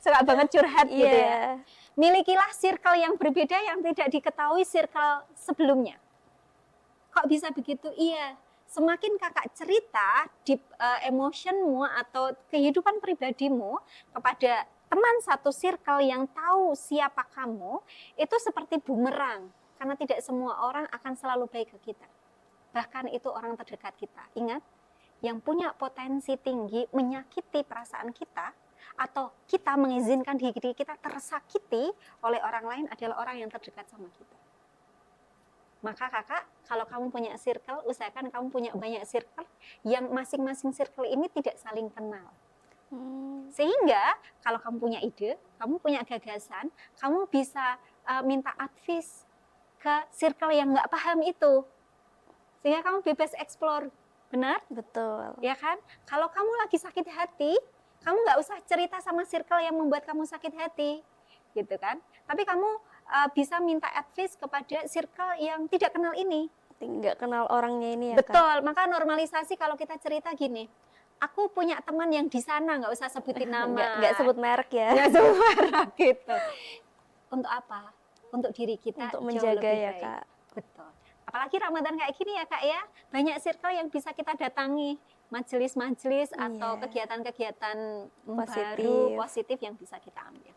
Speaker 2: Suka banget curhat gitu ya.
Speaker 1: Iya.
Speaker 2: Milikilah circle yang berbeda yang tidak diketahui circle sebelumnya. Kok bisa begitu? Iya, semakin kakak cerita deep emotionmu atau kehidupan pribadimu kepada teman satu circle yang tahu siapa kamu, itu seperti bumerang. Karena tidak semua orang akan selalu baik ke kita. Bahkan itu orang terdekat kita. Ingat, yang punya potensi tinggi menyakiti perasaan kita, atau kita mengizinkan diri kita tersakiti oleh orang lain adalah orang yang terdekat sama kita. Maka kakak, kalau kamu punya circle, usahakan kamu punya banyak circle yang masing-masing circle ini tidak saling kenal. Sehingga kalau kamu punya ide, kamu punya gagasan, kamu bisa minta advice ke circle yang nggak paham itu. Sehingga kamu bebas explore. Benar?
Speaker 1: Betul.
Speaker 2: Ya kan? Kalau kamu lagi sakit hati, kamu nggak usah cerita sama circle yang membuat kamu sakit hati. Gitu kan? Tapi kamu bisa minta advice kepada circle yang tidak kenal ini.
Speaker 1: Nggak kenal orangnya ini ya, Kak?
Speaker 2: Betul, maka normalisasi kalau kita cerita gini, aku punya teman yang di sana, nggak usah sebutin nama.
Speaker 1: Nggak sebut merek ya.
Speaker 2: Nggak sebut merek gitu. Untuk apa? Untuk diri kita
Speaker 1: Untuk
Speaker 2: jauh
Speaker 1: menjaga
Speaker 2: lebih
Speaker 1: ya,
Speaker 2: baik.
Speaker 1: Kak.
Speaker 2: Betul. Apalagi Ramadan kayak gini ya Kak ya, banyak circle yang bisa kita datangi, majelis-majelis atau
Speaker 1: Iya.
Speaker 2: kegiatan-kegiatan
Speaker 1: Positif.
Speaker 2: baru, positif yang bisa kita ambil.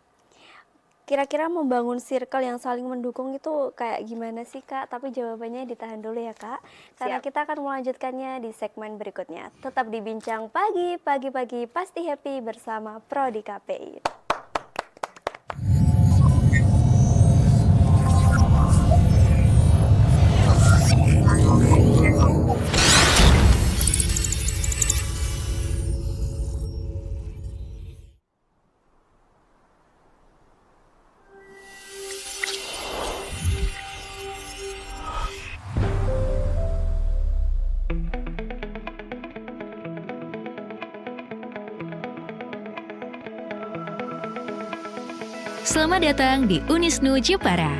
Speaker 1: Kira-kira membangun circle yang saling mendukung itu kayak gimana sih Kak? Tapi jawabannya ditahan dulu ya Kak. Karena
Speaker 2: Siap.
Speaker 1: kita akan melanjutkannya di segmen berikutnya. Tetap di Bincang Pagi, pagi-pagi pasti happy bersama Prodi KPI.
Speaker 4: Selamat datang di Unisnu Jepara,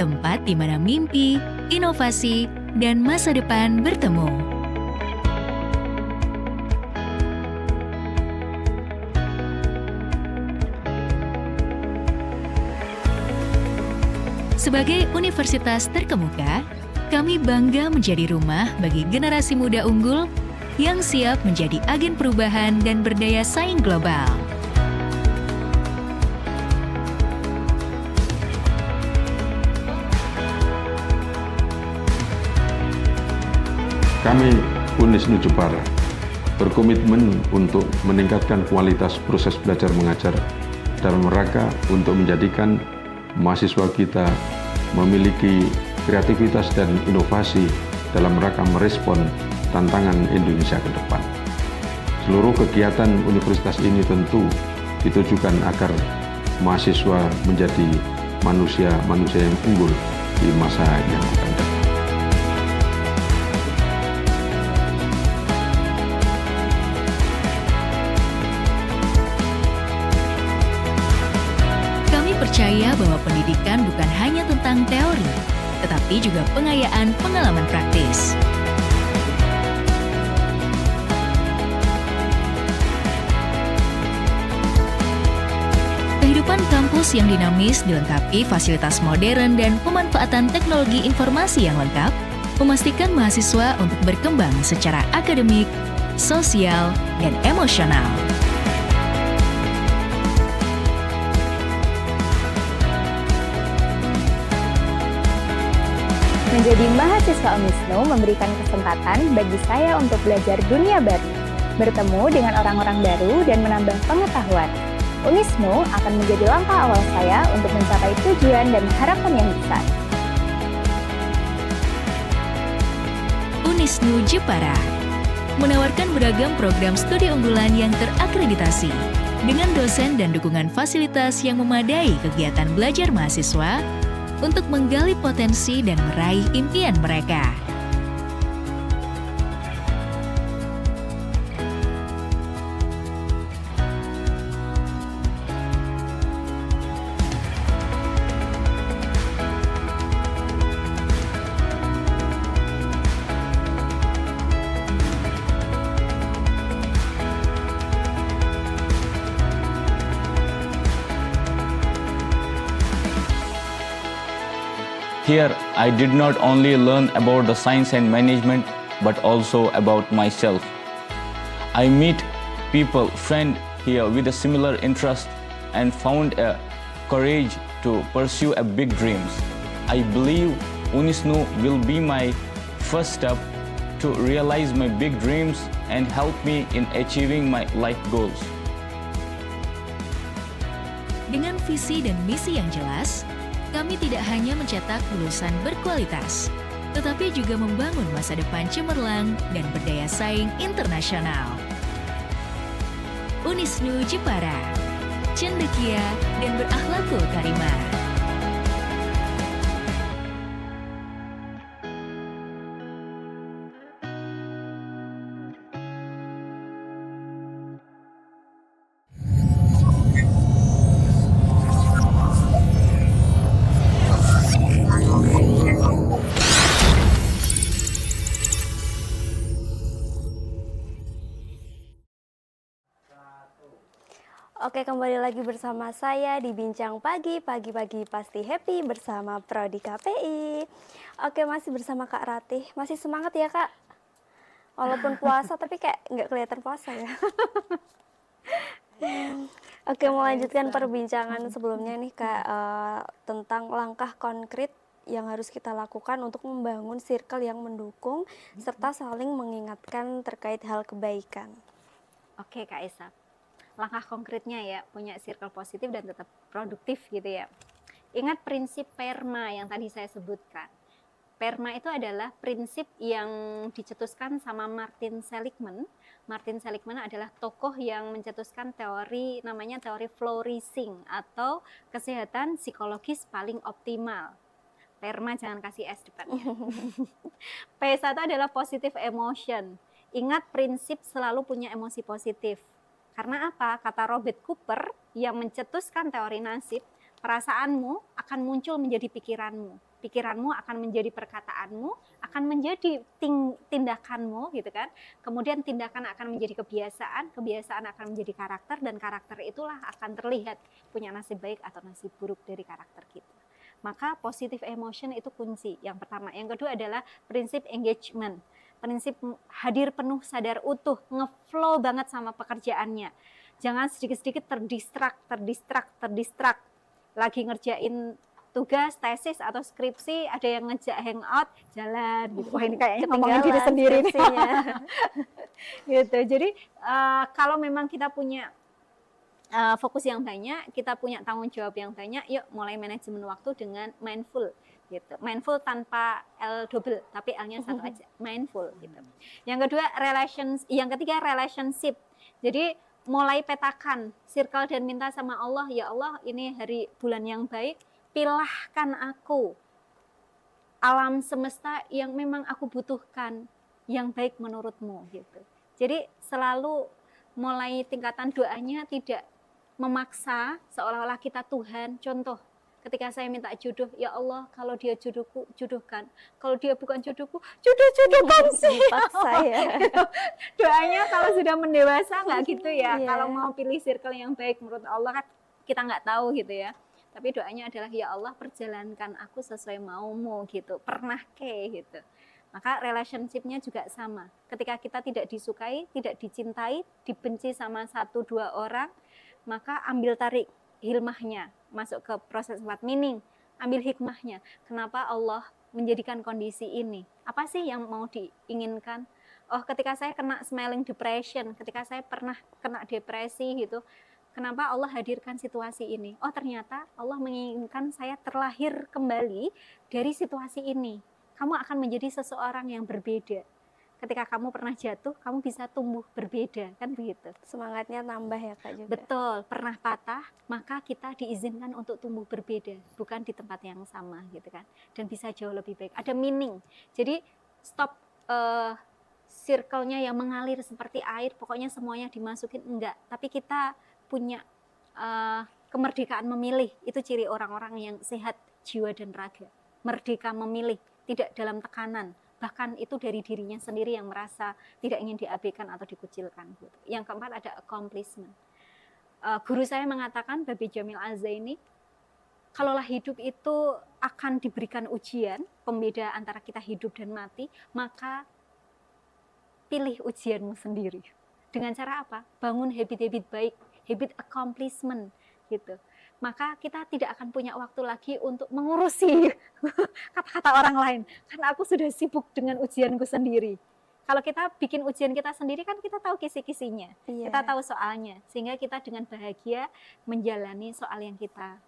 Speaker 4: tempat di mana mimpi, inovasi, dan masa depan bertemu. Sebagai universitas terkemuka, kami bangga menjadi rumah bagi generasi muda unggul yang siap menjadi agen perubahan dan berdaya saing global.
Speaker 3: Kami Unisnu Jepara berkomitmen untuk meningkatkan kualitas proses belajar mengajar dalam rangka untuk menjadikan mahasiswa kita memiliki kreativitas dan inovasi dalam rangka merespon tantangan Indonesia ke depan. Seluruh kegiatan universitas ini tentu ditujukan agar mahasiswa menjadi manusia-manusia yang unggul di masa yang akan datang.
Speaker 4: Percaya bahwa pendidikan bukan hanya tentang teori, tetapi juga pengayaan pengalaman praktis. Kehidupan kampus yang dinamis dilengkapi fasilitas modern dan pemanfaatan teknologi informasi yang lengkap, memastikan mahasiswa untuk berkembang secara akademik, sosial, dan emosional.
Speaker 2: Menjadi mahasiswa Unisnu memberikan kesempatan bagi saya untuk belajar dunia baru, bertemu dengan orang-orang baru dan menambah pengetahuan. Unisnu akan menjadi langkah awal saya untuk mencapai tujuan dan harapan yang besar.
Speaker 4: Unisnu Jepara menawarkan beragam program studi unggulan yang terakreditasi dengan dosen dan dukungan fasilitas yang memadai kegiatan belajar mahasiswa untuk menggali potensi dan meraih impian mereka.
Speaker 5: Here, I did not only learn about the science and management, but also about myself. I meet people, friends here with a similar interest and found a courage to pursue a big dreams. I believe Unisnu will be my first step to realize my big dreams and help me in achieving my life goals.
Speaker 4: Dengan visi dan misi yang jelas, kami tidak hanya mencetak lulusan berkualitas, tetapi juga membangun masa depan cemerlang dan berdaya saing internasional. Unisnu Jepara, cendekia dan berakhlakul karimah.
Speaker 1: Oke, kembali lagi bersama saya di Bincang Pagi, pagi-pagi pasti happy bersama Prodi KPI. Oke, masih bersama Kak Ratih. Masih semangat ya Kak? Walaupun puasa, tapi kayak nggak kelihatan puasa ya. Oke, melanjutkan perbincangan sebelumnya nih Kak, tentang langkah konkret yang harus kita lakukan untuk membangun circle yang mendukung serta saling mengingatkan terkait hal kebaikan.
Speaker 2: Oke Kak Esa, langkah konkretnya ya, punya circle positif dan tetap produktif gitu ya. Ingat prinsip PERMA yang tadi saya sebutkan. PERMA itu adalah prinsip yang dicetuskan sama Martin Seligman. Martin Seligman adalah tokoh yang mencetuskan teori namanya teori flourishing atau kesehatan psikologis paling optimal. PERMA jangan kasih S depannya. P1 adalah positive emotion. Ingat prinsip selalu punya emosi positif. Karena apa? Kata Robert Cooper yang mencetuskan teori nasib, perasaanmu akan muncul menjadi pikiranmu. Pikiranmu akan menjadi perkataanmu, akan menjadi tindakanmu gitu kan. Kemudian tindakan akan menjadi kebiasaan, kebiasaan akan menjadi karakter, dan karakter itulah akan terlihat punya nasib baik atau nasib buruk dari karakter kita. Maka positive emotion itu kunci yang pertama. Yang kedua adalah prinsip engagement. Prinsip hadir penuh, sadar utuh, ngeflow banget sama pekerjaannya. Jangan sedikit-sedikit terdistrak. Lagi ngerjain tugas, tesis, atau skripsi, ada yang ngejak hangout, jalan gitu. Wah ini kayaknya ngomongin diri sendiri nih. Gitu. Jadi kalau memang kita punya fokus yang banyak, kita punya tanggung jawab yang banyak, yuk mulai manajemen waktu dengan mindful gitu. Mindful tanpa L double, tapi L-nya satu aja, mindful gitu. Yang ketiga relationship. Jadi mulai petakan circle dan minta sama Allah, ya Allah ini hari bulan yang baik, pilahkan aku alam semesta yang memang aku butuhkan, yang baik menurutmu gitu. Jadi selalu mulai tingkatan doanya tidak memaksa seolah-olah kita Tuhan. Contoh, ketika saya minta jodoh, ya Allah kalau dia jodohku, jodohkan. Kalau dia bukan jodohku, jodohkan sih.
Speaker 1: Dipaksa ya.
Speaker 2: Doanya kalau sudah mendewasa nggak gitu ya.
Speaker 1: Iya.
Speaker 2: Kalau mau pilih circle yang baik menurut Allah kan kita nggak tahu gitu ya. Tapi doanya adalah ya Allah perjalankan aku sesuai maumu gitu. Pernah gitu. Maka relationship-nya juga sama. Ketika kita tidak disukai, tidak dicintai, dibenci sama 1-2 orang, maka ambil tarik hilmahnya, masuk ke proses 4 meaning, ambil hikmahnya. Kenapa Allah menjadikan kondisi ini? Apa sih yang mau diinginkan? Oh, ketika saya kena smiling depression, ketika saya pernah kena depresi gitu, kenapa Allah hadirkan situasi ini? Oh, ternyata Allah menginginkan saya terlahir kembali dari situasi ini. Kamu akan menjadi seseorang yang berbeda. Ketika kamu pernah jatuh, kamu bisa tumbuh berbeda, kan begitu.
Speaker 1: Semangatnya nambah ya Kak juga.
Speaker 2: Betul, pernah patah, maka kita diizinkan untuk tumbuh berbeda, bukan di tempat yang sama gitu kan. Dan bisa jauh lebih baik. Ada meaning. Jadi stop circle-nya yang mengalir seperti air, pokoknya semuanya dimasukin, enggak. Tapi kita punya kemerdekaan memilih. Itu ciri orang-orang yang sehat jiwa dan raga. Merdeka memilih, tidak dalam tekanan. Bahkan itu dari dirinya sendiri yang merasa tidak ingin diabaikan atau dikucilkan. Yang keempat ada accomplishment. Guru saya mengatakan, Babi Jamil Al-Zaini, kalaulah hidup itu akan diberikan ujian, pembeda antara kita hidup dan mati, maka pilih ujianmu sendiri. Dengan cara apa? Bangun habit-habit baik, habit accomplishment gitu. Maka kita tidak akan punya waktu lagi untuk mengurusi kata-kata orang lain. Karena aku sudah sibuk dengan ujianku sendiri. Kalau kita bikin ujian kita sendiri kan kita tahu kisi-kisinya.
Speaker 1: Iya.
Speaker 2: Kita tahu soalnya. Sehingga kita dengan bahagia menjalani soal yang kita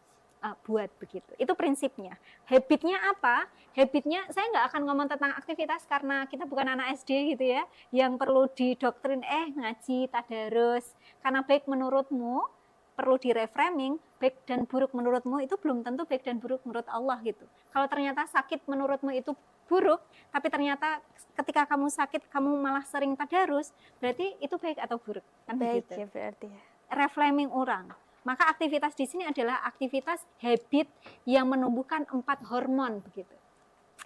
Speaker 2: buat begitu. Itu prinsipnya. Habitnya apa? Habitnya saya nggak akan ngomong tentang aktivitas karena kita bukan anak SD gitu ya. Yang perlu didoktrin, ngaji, tadarus. Karena baik menurutmu, perlu direframing, baik dan buruk menurutmu itu belum tentu baik dan buruk menurut Allah gitu. Kalau ternyata sakit menurutmu itu buruk, tapi ternyata ketika kamu sakit kamu malah sering tadarus, berarti itu baik atau buruk? Kan
Speaker 1: Baik
Speaker 2: begitu.
Speaker 1: ya berarti ya.
Speaker 2: Reframing orang. Maka aktivitas di sini adalah aktivitas habit yang menumbuhkan 4 hormon begitu.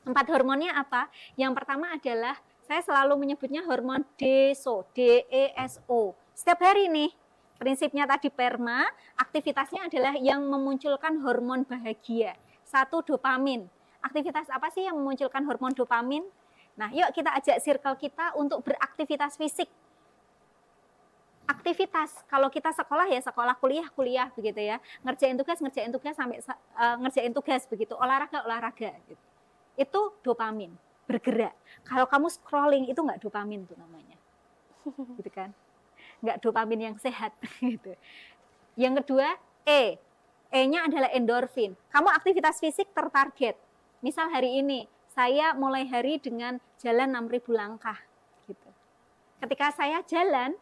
Speaker 2: 4 hormonnya apa? Yang pertama adalah saya selalu menyebutnya hormon DESO, DESO. Setiap hari nih. Prinsipnya tadi PERMA, aktivitasnya adalah yang memunculkan hormon bahagia. 1, dopamin. Aktivitas apa sih yang memunculkan hormon dopamin? Nah, yuk kita ajak circle kita untuk beraktivitas fisik. aktivitas. Kalau kita sekolah ya sekolah, kuliah begitu ya. Ngerjain tugas sampai ngerjain tugas begitu. Olahraga gitu. Itu dopamin, bergerak. Kalau kamu scrolling itu nggak dopamin tuh namanya. Gitu kan. Nggak dopamin yang sehat gitu. Yang kedua, E-nya adalah endorfin. Kamu aktivitas fisik tertarget. Misal hari ini saya mulai hari dengan jalan 6.000 langkah gitu. Ketika saya jalan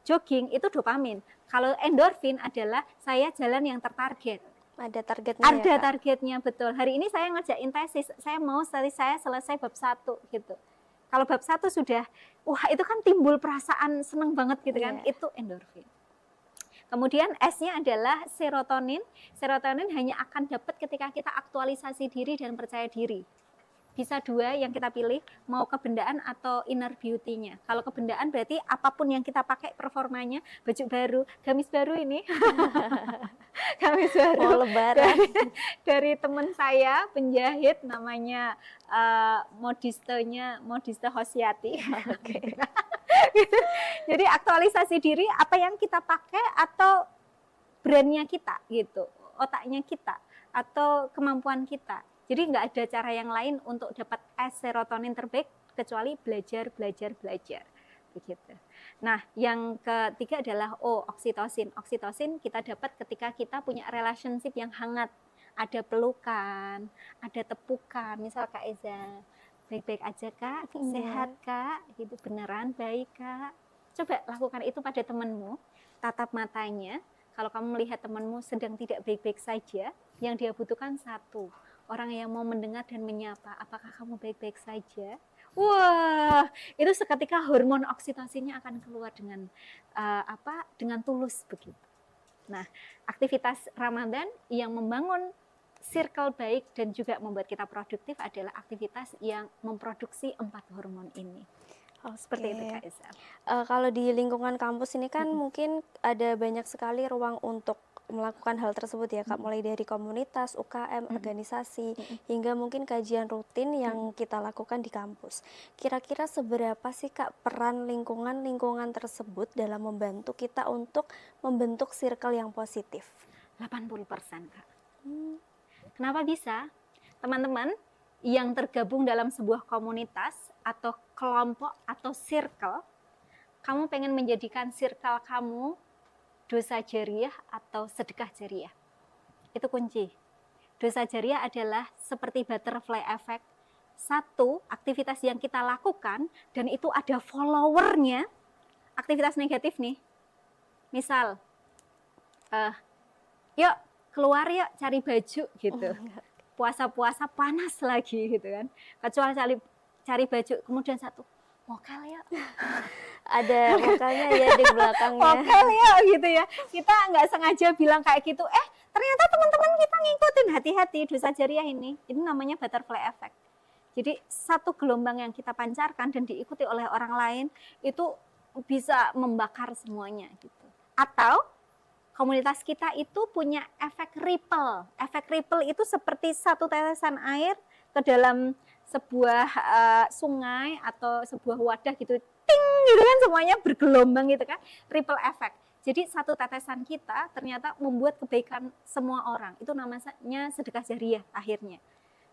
Speaker 2: jogging itu dopamin. Kalau endorfin adalah saya jalan yang tertarget.
Speaker 1: Ada targetnya
Speaker 2: Ada
Speaker 1: ya, Kak?
Speaker 2: targetnya, betul. Hari ini saya ngerjain tesis, saya mau saya selesai bab 1 gitu. Kalau bab 1 sudah, wah itu kan timbul perasaan seneng banget gitu kan,
Speaker 1: Iya.
Speaker 2: itu endorfin. Kemudian S-nya adalah serotonin. Serotonin hanya akan dapat ketika kita aktualisasi diri dan percaya diri. Bisa 2 yang kita pilih, mau kebendaan atau inner beauty-nya. Kalau kebendaan berarti apapun yang kita pakai performanya, baju baru, gamis baru ini. Gamis baru.
Speaker 1: Mau lebaran.
Speaker 2: Dari teman saya, penjahit namanya Modiste Hosiati. Jadi aktualisasi diri apa yang kita pakai atau brandnya kita gitu, otaknya kita atau kemampuan kita. Jadi nggak ada cara yang lain untuk dapat serotonin terbaik kecuali belajar begitu. Nah, yang ketiga adalah oksitosin. Oksitosin kita dapat ketika kita punya relationship yang hangat, ada pelukan, ada tepukan. Misal Kak Eza, baik-baik aja Kak, sehat Kak, gitu beneran baik Kak. Coba lakukan itu pada temanmu, tatap matanya. Kalau kamu melihat temanmu sedang tidak baik-baik saja, yang dia butuhkan satu, orang yang mau mendengar dan menyapa, apakah kamu baik-baik saja? Wah, itu seketika hormon oksitosinnya akan keluar dengan dengan tulus begitu. Nah, aktivitas Ramadan yang membangun circle baik dan juga membuat kita produktif adalah aktivitas yang memproduksi 4 hormon ini. Seperti itu Kak Esa.
Speaker 1: Kalau di lingkungan kampus ini kan mungkin ada banyak sekali ruang untuk melakukan hal tersebut ya Kak, mulai dari komunitas, UKM, organisasi, hingga mungkin kajian rutin yang kita lakukan di kampus. Kira-kira seberapa sih Kak peran lingkungan tersebut dalam membantu kita untuk membentuk circle yang positif?
Speaker 2: 80% Kak. Kenapa bisa? Teman-teman yang tergabung dalam sebuah komunitas atau kelompok atau circle, kamu pengen menjadikan circle kamu dosa jariah atau sedekah jariah. Itu kunci. Dosa jariah adalah seperti butterfly effect. Satu, aktivitas yang kita lakukan dan itu ada followernya, aktivitas negatif nih. Misal, yuk keluar yuk cari baju gitu. Puasa-puasa panas lagi gitu kan. Kecuali cari baju, kemudian satu, mokel ya.
Speaker 1: Ada vokalnya ya di belakangnya.
Speaker 2: Mokel ya gitu ya. Kita nggak sengaja bilang kayak gitu, ternyata teman-teman kita ngikutin. Hati-hati, dosa jariah ini namanya butterfly effect. Jadi satu gelombang yang kita pancarkan dan diikuti oleh orang lain itu bisa membakar semuanya gitu. Atau komunitas kita itu punya efek ripple. Efek ripple itu seperti satu tetesan air ke dalam sebuah sungai atau sebuah wadah gitu, ting gitu kan, semuanya bergelombang gitu kan, ripple effect. Jadi satu tetesan kita ternyata membuat kebaikan semua orang. Itu namanya sedekah jariah akhirnya.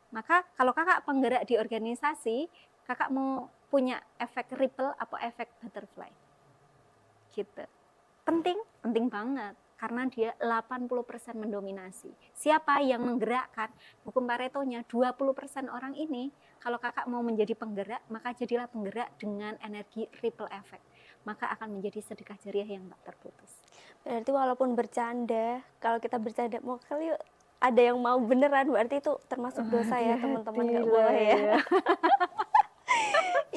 Speaker 2: Maka kalau kakak penggerak di organisasi, kakak mau punya efek ripple atau efek butterfly. Gitu. Penting banget. Karena dia 80% mendominasi. Siapa yang menggerakkan? Hukum Paretonya 20% orang ini, kalau kakak mau menjadi penggerak, maka jadilah penggerak dengan energi ripple effect. Maka akan menjadi sedekah jariah yang tak terputus.
Speaker 1: Berarti walaupun bercanda, kalau kita bercanda mau kali ada yang mau beneran, berarti itu termasuk dosa ya teman-teman, nggak boleh ya.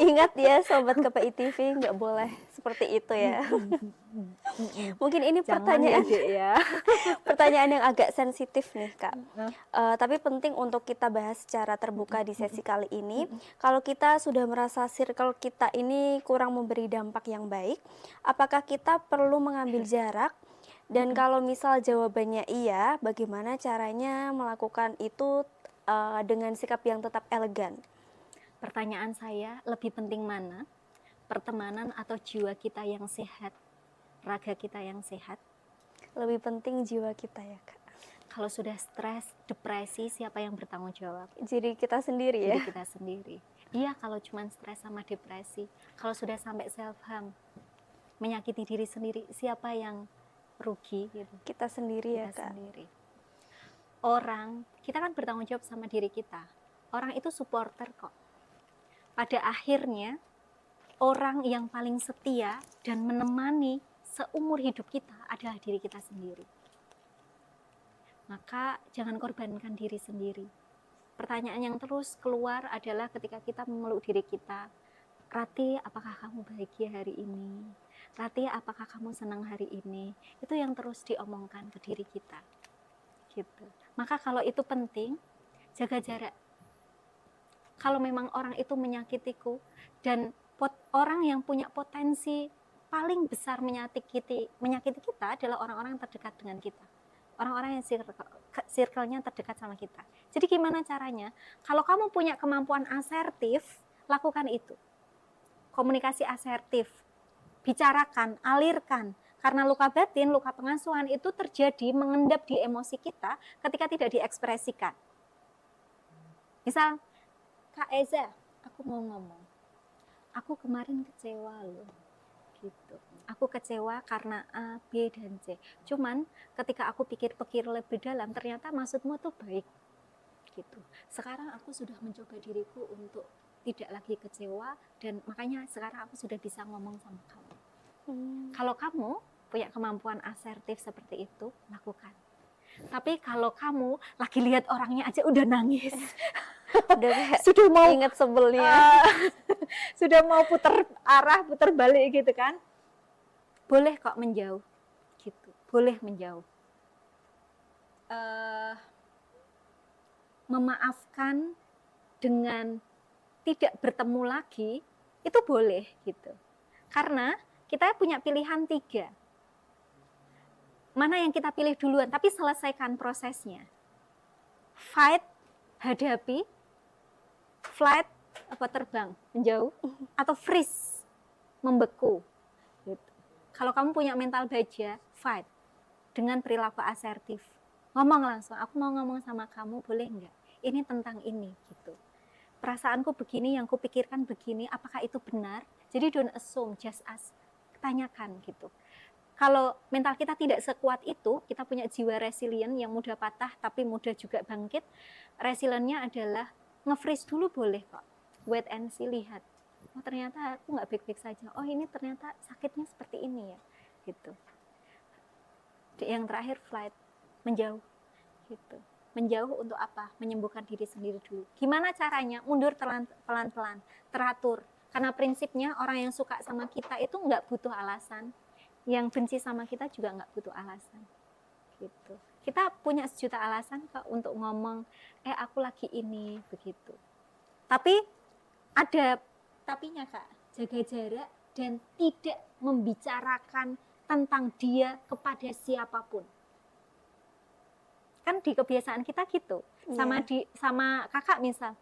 Speaker 1: Ingat ya Sobat KPI TV, nggak boleh seperti itu ya. Mungkin ini pertanyaan
Speaker 2: ya.
Speaker 1: pertanyaan yang agak sensitif nih Kak. Tapi penting untuk kita bahas secara terbuka di sesi kali ini. Kalau kita sudah merasa circle kita ini kurang memberi dampak yang baik, apakah kita perlu mengambil jarak? Dan kalau misal jawabannya iya, bagaimana caranya melakukan itu dengan sikap yang tetap elegan?
Speaker 2: Pertanyaan saya, lebih penting mana? Pertemanan atau jiwa kita yang sehat? raga kita yang sehat.
Speaker 1: Lebih penting jiwa kita ya Kak.
Speaker 2: Kalau sudah stres, depresi, siapa yang bertanggung jawab?
Speaker 1: Jadi kita sendiri ya.
Speaker 2: Diri kita sendiri. Iya, kalau cuma stres sama depresi. Kalau sudah sampai self harm, menyakiti diri sendiri, siapa yang rugi gitu?
Speaker 1: Kita sendiri ya
Speaker 2: Kita
Speaker 1: Kak.
Speaker 2: sendiri. Orang, kita kan bertanggung jawab sama diri kita. Orang itu supporter kok. Pada akhirnya, orang yang paling setia dan menemani seumur hidup kita adalah diri kita sendiri. Maka jangan korbankan diri sendiri. Pertanyaan yang terus keluar adalah ketika kita memeluk diri kita, Rati, apakah kamu bahagia hari ini? Rati, apakah kamu senang hari ini? Itu yang terus diomongkan ke diri kita. Gitu. Maka kalau itu penting, jaga jarak. Kalau memang orang itu menyakitiku dan orang yang punya potensi paling besar menyakiti kita adalah orang-orang yang terdekat dengan kita. Orang-orang yang circle-nya terdekat sama kita. Jadi gimana caranya? Kalau kamu punya kemampuan asertif, lakukan itu. Komunikasi asertif, bicarakan, alirkan. Karena luka batin, luka pengasuhan itu terjadi mengendap di emosi kita ketika tidak diekspresikan. Misal, Kak Eza, aku mau ngomong. Aku kemarin kecewa loh. Gitu. Aku kecewa karena A, B, dan C. Cuman ketika aku pikir-pikir lebih dalam, ternyata maksudmu tuh baik. Gitu. Sekarang aku sudah mencoba diriku untuk tidak lagi kecewa dan makanya sekarang aku sudah bisa ngomong sama kamu. Kalau kamu punya kemampuan asertif seperti itu, lakukan. Tapi kalau kamu lagi lihat orangnya aja udah nangis,
Speaker 1: Udah kayak
Speaker 2: sudah mau
Speaker 1: inget sebelnya.
Speaker 2: sudah mau putar arah, putar balik gitu kan, boleh kok menjauh, gitu. Boleh menjauh. Memaafkan dengan tidak bertemu lagi itu boleh gitu. Karena kita punya pilihan 3. Mana yang kita pilih duluan, tapi selesaikan prosesnya. Fight, hadapi, flight, apa terbang, menjauh, atau freeze, membeku. Gitu. Kalau kamu punya mental baja, fight dengan perilaku asertif. Ngomong langsung, aku mau ngomong sama kamu, boleh enggak? Ini tentang ini, gitu. Perasaanku begini, yang kupikirkan begini, apakah itu benar? Jadi don't assume, just ask, tanyakan gitu. Kalau mental kita tidak sekuat itu, kita punya jiwa resilient yang mudah patah tapi mudah juga bangkit. Resilientnya adalah nge-freeze dulu boleh kok. Wait and see, lihat. Oh ternyata aku nggak baik-baik saja. Oh ini ternyata sakitnya seperti ini ya. Gitu. Yang terakhir flight, menjauh. Gitu. Menjauh untuk apa? Menyembuhkan diri sendiri dulu. Gimana caranya? Mundur pelan-pelan, teratur. Karena prinsipnya orang yang suka sama kita itu nggak butuh alasan. Yang benci sama kita juga nggak butuh alasan. Gitu. Kita punya sejuta alasan kok untuk ngomong, aku lagi ini, begitu. Tapi ada tapinya Kak, jaga jarak dan tidak membicarakan tentang dia kepada siapapun. Kan di kebiasaan kita gitu, sama kakak misal,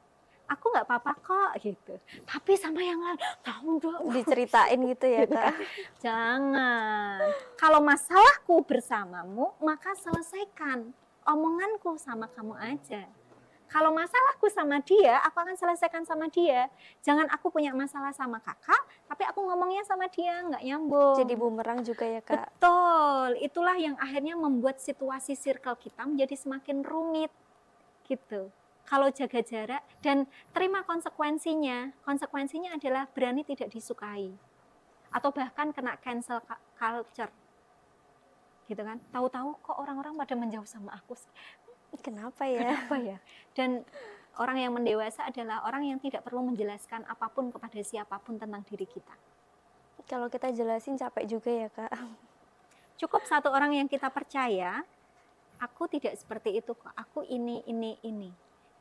Speaker 2: aku nggak apa-apa kok gitu. Tapi sama yang lain, tahu dong.
Speaker 1: Diceritain gitu ya Kak.
Speaker 2: Jangan. Kalau masalahku bersamamu, maka selesaikan. Omonganku sama kamu aja. Kalau masalahku sama dia, aku akan selesaikan sama dia. Jangan aku punya masalah sama kakak, tapi aku ngomongnya sama dia, nggak nyambung.
Speaker 1: Jadi bumerang juga ya Kak.
Speaker 2: Betul. Itulah yang akhirnya membuat situasi circle kita menjadi semakin rumit. Gitu. Kalau jaga jarak dan terima konsekuensinya. Konsekuensinya adalah berani tidak disukai. Atau bahkan kena cancel culture. Gitu kan. Tahu-tahu kok orang-orang pada menjauh sama aku.
Speaker 1: Kenapa ya?
Speaker 2: Kenapa ya? Dan orang yang mendewasa adalah orang yang tidak perlu menjelaskan apapun kepada siapapun tentang diri kita.
Speaker 1: Kalau kita jelasin capek juga ya Kak.
Speaker 2: Cukup satu orang yang kita percaya, aku tidak seperti itu kok. Aku ini.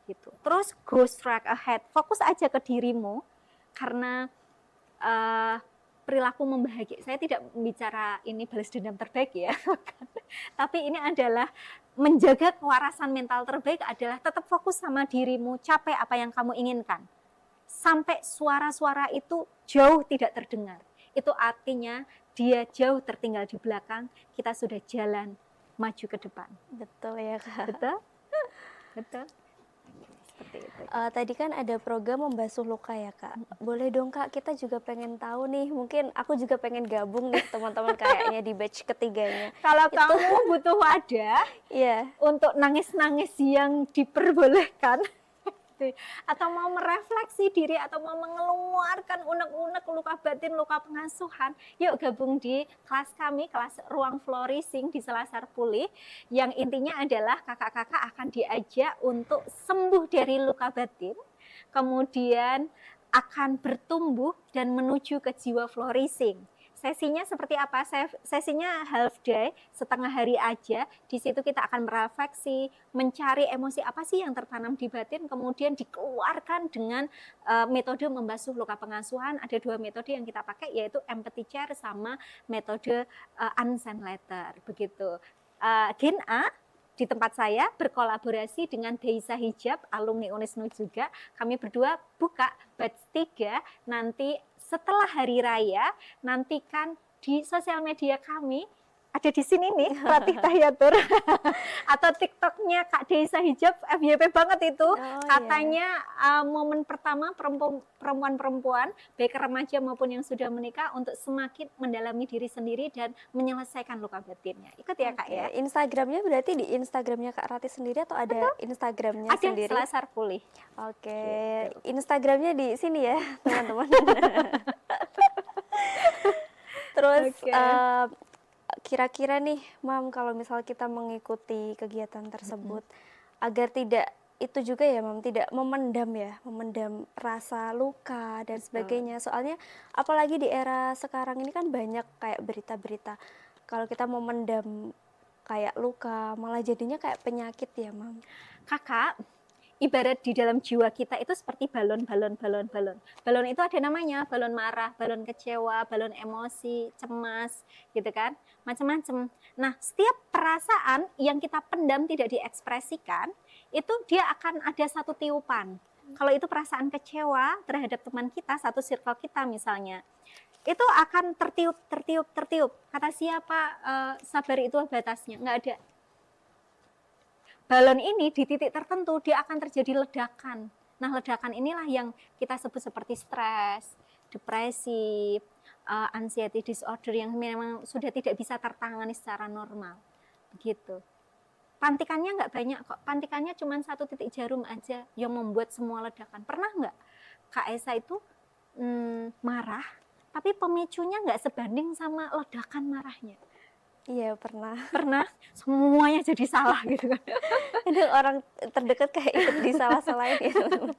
Speaker 2: Gitu. Terus go straight ahead, fokus aja ke dirimu karena perilaku membahagiakan. Saya tidak bicara ini balas dendam terbaik ya, tapi ini adalah menjaga kewarasan mental terbaik adalah tetap fokus sama dirimu, capai apa yang kamu inginkan. Sampai suara-suara itu jauh tidak terdengar. Itu artinya dia jauh tertinggal di belakang, kita sudah jalan maju ke depan.
Speaker 1: Betul ya Kak.
Speaker 2: Betul? Betul. Seperti itu.
Speaker 1: Tadi kan ada program membasuh luka ya Kak. Boleh dong Kak, kita juga pengen tahu nih. Mungkin aku juga pengen gabung nih teman-teman kayaknya di batch ketiganya.
Speaker 2: Kalau kamu butuh wadah
Speaker 1: Iya.
Speaker 2: untuk nangis-nangis yang diperbolehkan, atau mau merefleksi diri atau mau mengeluarkan unek-unek luka batin, luka pengasuhan, yuk gabung di kelas kami, kelas Ruang Flourishing di Selasar Pulih, yang intinya adalah kakak-kakak akan diajak untuk sembuh dari luka batin, kemudian akan bertumbuh dan menuju ke jiwa flourishing. Sesinya seperti apa? Sesinya half day, setengah hari aja. Di situ kita akan merefleksi, mencari emosi apa sih yang tertanam di batin, kemudian dikeluarkan dengan metode membasuh luka pengasuhan. Ada 2 metode yang kita pakai, yaitu empathy chair sama metode unsend letter. Begitu. Gen A di tempat saya berkolaborasi dengan Deisa Hijab, alumni Unisnu juga. Kami berdua buka batch 3 nanti setelah hari raya. Nantikan di sosial media kami, ada di sini nih, Ratih Tahyatur, atau TikToknya Kak Deisa Hijab, FYP banget itu. Katanya momen pertama perempuan-perempuan, baik remaja maupun yang sudah menikah, untuk semakin mendalami diri sendiri dan menyelesaikan luka batinnya. Ikut ya Kak ya.
Speaker 1: Instagramnya berarti di Instagramnya Kak Ratih sendiri atau ada Instagramnya
Speaker 2: Ada
Speaker 1: sendiri?
Speaker 2: Selasar Pulih.
Speaker 1: Oke, Instagramnya di sini ya teman-teman. Terus
Speaker 2: Oke.
Speaker 1: kira-kira nih Mam, kalau misal kita mengikuti kegiatan tersebut, agar tidak itu juga ya Mam, tidak memendam rasa luka dan sebagainya. Soalnya apalagi di era sekarang ini kan banyak kayak berita-berita kalau kita memendam kayak luka malah jadinya kayak penyakit ya Mam.
Speaker 2: Kakak, ibarat di dalam jiwa kita itu seperti balon. Balon itu ada namanya, balon marah, balon kecewa, balon emosi, cemas, gitu kan, macam-macam. Nah, setiap perasaan yang kita pendam tidak diekspresikan, itu dia akan ada satu tiupan. Kalau itu perasaan kecewa terhadap teman kita, satu circle kita misalnya, itu akan tertiup. Kata siapa, sabar itu batasnya, nggak ada. Balon ini di titik tertentu dia akan terjadi ledakan. Nah, ledakan inilah yang kita sebut seperti stres, depresi, anxiety disorder yang memang sudah tidak bisa tertangani secara normal. Begitu. Pantikannya nggak banyak kok. Pantikannya cuma 1 titik jarum aja yang membuat semua ledakan. Pernah nggak Kak Esa itu marah, tapi pemicunya nggak sebanding sama ledakan marahnya?
Speaker 1: Iya pernah.
Speaker 2: Pernah, semuanya jadi salah gitu kan.
Speaker 1: Ada orang terdekat kayak ikut disalah-salahin gitu.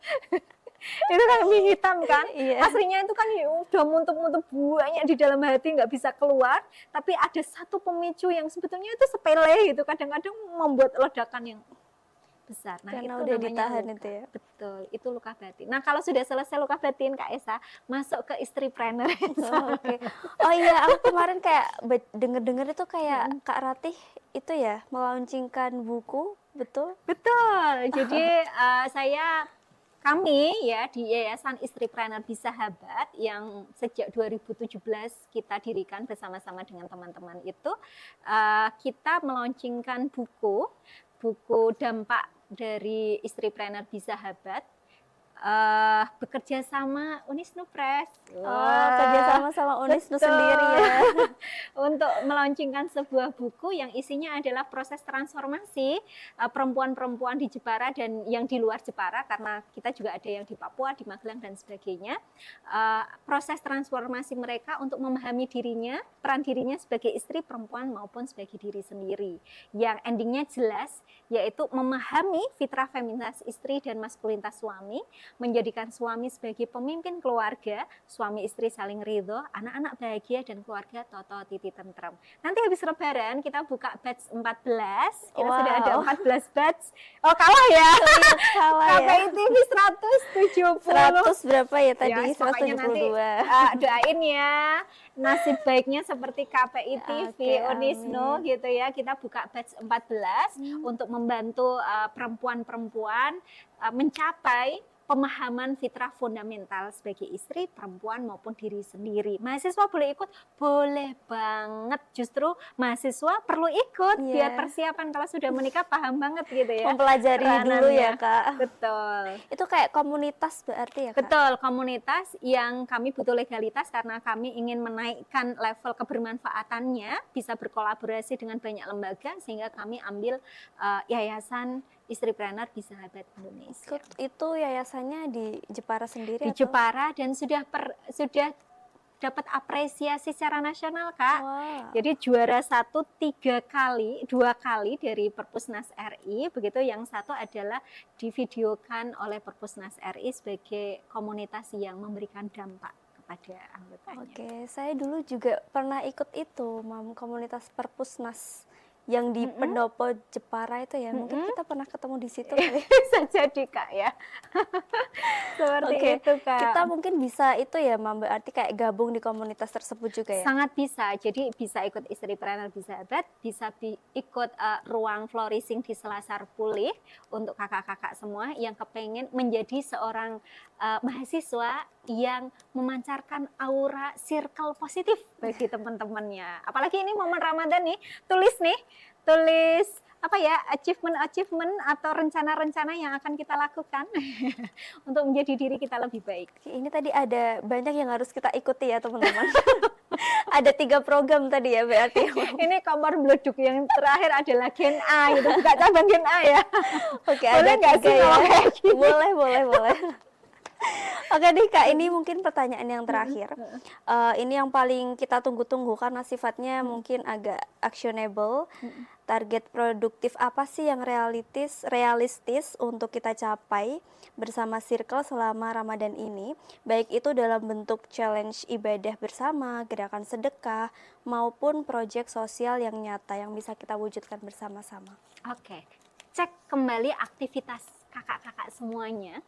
Speaker 2: Itu kan mie hitam kan.
Speaker 1: Iya.
Speaker 2: Aslinya itu kan ya udah muntuk-muntuk banyak di dalam hati, nggak bisa keluar. Tapi ada satu pemicu yang sebetulnya itu sepele gitu. Kadang-kadang membuat ledakan yang besar. Nah,
Speaker 1: Karena
Speaker 2: itu
Speaker 1: udah
Speaker 2: namanya
Speaker 1: ditahan
Speaker 2: luka.
Speaker 1: itu ya.
Speaker 2: Betul, itu luka batin. Nah, kalau sudah selesai luka batin Kak Esa, masuk ke istripreneur.
Speaker 1: Oh, oke. Oh iya, aku kemarin kayak denger-denger itu kayak Kak Ratih itu ya melaunchingkan buku, betul?
Speaker 2: Betul. Jadi kami ya di Yayasan Istripreneur Bisahabat yang sejak 2017 kita dirikan bersama-sama dengan teman-teman itu, kita melaunchingkan buku dampak dari Istripreneur Bisahabat, bekerja sama Unisnu Press.
Speaker 1: Kerja sama Unisnu sendiri ya.
Speaker 2: Untuk melaunchingkan sebuah buku yang isinya adalah proses transformasi perempuan-perempuan di Jepara dan yang di luar Jepara, karena kita juga ada yang di Papua, di Magelang dan sebagainya. Proses transformasi mereka untuk memahami dirinya, peran dirinya sebagai istri perempuan maupun sebagai diri sendiri. Yang endingnya jelas, yaitu memahami fitrah feminitas istri dan maskulinitas suami, menjadikan suami sebagai pemimpin keluarga, suami istri saling ridho, anak-anak bahagia, dan keluarga toto titi tentrem. Nanti habis lebaran kita buka batch 14, kita sudah ada 14 batch. Oh kalah ya?
Speaker 1: Salah ya.
Speaker 2: KPI TV 170.
Speaker 1: 100 berapa ya tadi?
Speaker 2: Ya, pokoknya nanti
Speaker 1: 172.
Speaker 2: doain ya nasib baiknya seperti KPI TV,
Speaker 1: Oke,
Speaker 2: Unisnu gitu ya. Kita buka batch 14 untuk membantu perempuan-perempuan mencapai pemahaman fitrah fundamental sebagai istri, perempuan maupun diri sendiri. Mahasiswa boleh ikut? Boleh banget. Justru mahasiswa perlu ikut
Speaker 1: Iya.
Speaker 2: biar persiapan kalau sudah menikah paham banget gitu ya.
Speaker 1: Mempelajari dulu ya,
Speaker 2: peranannya.
Speaker 1: Kak.
Speaker 2: Betul.
Speaker 1: Itu kayak komunitas berarti ya, Kak?
Speaker 2: Betul, komunitas yang kami butuh legalitas karena kami ingin menaikkan level kebermanfaatannya, bisa berkolaborasi dengan banyak lembaga sehingga kami ambil yayasan Istripreneur di Sahabat Indonesia.
Speaker 1: Itu yayasannya di Jepara sendiri
Speaker 2: Di
Speaker 1: atau?
Speaker 2: Jepara dan sudah dapat apresiasi secara nasional, Kak.
Speaker 1: Wah.
Speaker 2: Jadi juara 1 2 kali dari Perpusnas RI, begitu yang satu adalah divideokan oleh Perpusnas RI sebagai komunitas yang memberikan dampak kepada anggotanya.
Speaker 1: Oke, saya dulu juga pernah ikut itu, Mam, komunitas Perpusnas yang di Pendopo Jepara itu ya. Mungkin kita pernah ketemu di situ kali.
Speaker 2: Bisa jadi, Kak, ya. Seperti
Speaker 1: Oke,
Speaker 2: itu, Kak.
Speaker 1: kita mungkin bisa itu ya, Mam, berarti kayak gabung di komunitas tersebut juga ya.
Speaker 2: Sangat bisa. Jadi bisa ikut Istripreneur di Sahabat, bisa ikut ruang flourishing di Selasar Pulih untuk kakak-kakak semua yang kepengen menjadi seorang mahasiswa yang memancarkan aura circle positif bagi teman-temannya. Apalagi ini momen Ramadan nih, tulis apa ya, achievement atau rencana-rencana yang akan kita lakukan untuk menjadi diri kita lebih baik.
Speaker 1: Oke, ini tadi ada banyak yang harus kita ikuti ya, teman-teman. Ada 3 program tadi ya berarti.
Speaker 2: Ini kompor bleduk yang terakhir adalah Gen A gitu, buka cabang Gen A ya.
Speaker 1: Oke,
Speaker 2: Boleh
Speaker 1: ada
Speaker 2: nggak
Speaker 1: 3
Speaker 2: sih
Speaker 1: ya.
Speaker 2: kalau kayak gini?
Speaker 1: Boleh. Oke nih Kak, ini mungkin pertanyaan yang terakhir. Ini yang paling kita tunggu-tunggu karena sifatnya mungkin agak actionable. Target produktif apa sih yang realistis untuk kita capai bersama Circle selama Ramadan ini? Baik itu dalam bentuk challenge ibadah bersama, gerakan sedekah, maupun proyek sosial yang nyata yang bisa kita wujudkan bersama-sama.
Speaker 2: Oke, cek kembali aktivitas kakak-kakak semuanya.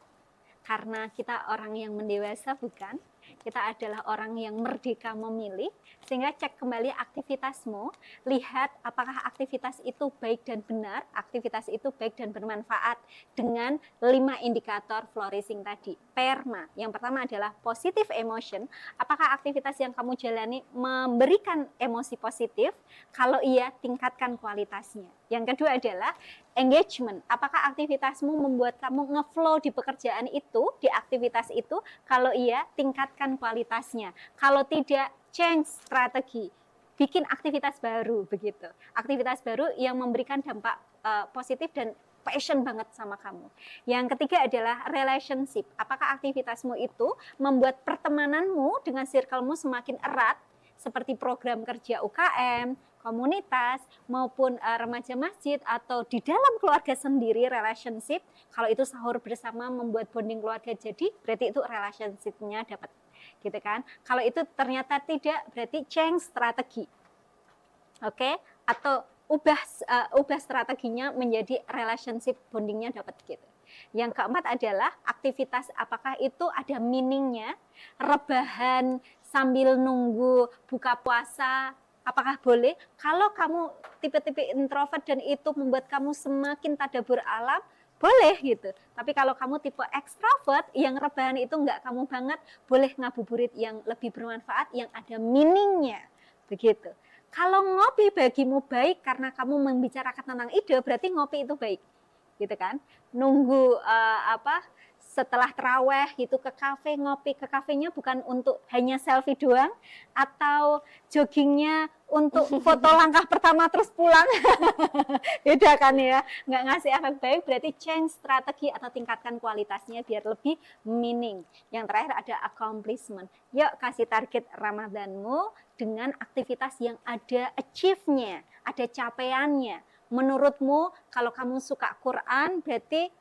Speaker 2: Karena kita orang yang mendewasa bukan, kita adalah orang yang merdeka memilih, sehingga cek kembali aktivitasmu, lihat apakah aktivitas itu baik dan benar, aktivitas itu baik dan bermanfaat dengan 5 indikator flourishing tadi. PERMA, yang pertama adalah positive emotion, apakah aktivitas yang kamu jalani memberikan emosi positif, kalau iya tingkatkan kualitasnya. Yang kedua adalah engagement, apakah aktivitasmu membuat kamu ngeflow di pekerjaan itu, di aktivitas itu, kalau iya tingkatkan kualitasnya. Kalau tidak, change strategi, bikin aktivitas baru begitu. Aktivitas baru yang memberikan dampak positif dan passion banget sama kamu. Yang ketiga adalah relationship. Apakah aktivitasmu itu membuat pertemananmu dengan circlemu semakin erat, seperti program kerja UKM, komunitas, maupun remaja masjid, atau di dalam keluarga sendiri relationship. Kalau itu sahur bersama membuat bonding keluarga jadi, berarti itu relationship-nya dapat, gitu kan. Kalau itu ternyata tidak, berarti change strategi. Oke, atau ubah strateginya menjadi relationship bondingnya dapat gitu. Yang keempat adalah aktivitas apakah itu ada meaningnya, rebahan sambil nunggu buka puasa, apakah boleh? Kalau kamu tipe-tipe introvert dan itu membuat kamu semakin tadabbur alam, boleh gitu. Tapi kalau kamu tipe extrovert yang rebahan itu enggak kamu banget, boleh ngabuburit yang lebih bermanfaat, yang ada meaningnya, begitu. Kalau ngopi bagimu baik karena kamu membicarakan tentang ide, berarti ngopi itu baik, gitu kan? Nunggu setelah terawih gitu ke kafe, ngopi ke kafenya bukan untuk hanya selfie doang, atau joggingnya untuk foto langkah pertama terus pulang. Beda kan ya, nggak ngasih efek baik, berarti change strategi atau tingkatkan kualitasnya biar lebih meaning. Yang terakhir ada accomplishment. Yuk kasih target Ramadanmu dengan aktivitas yang ada achieve-nya, ada capaiannya. Menurutmu kalau kamu suka Quran berarti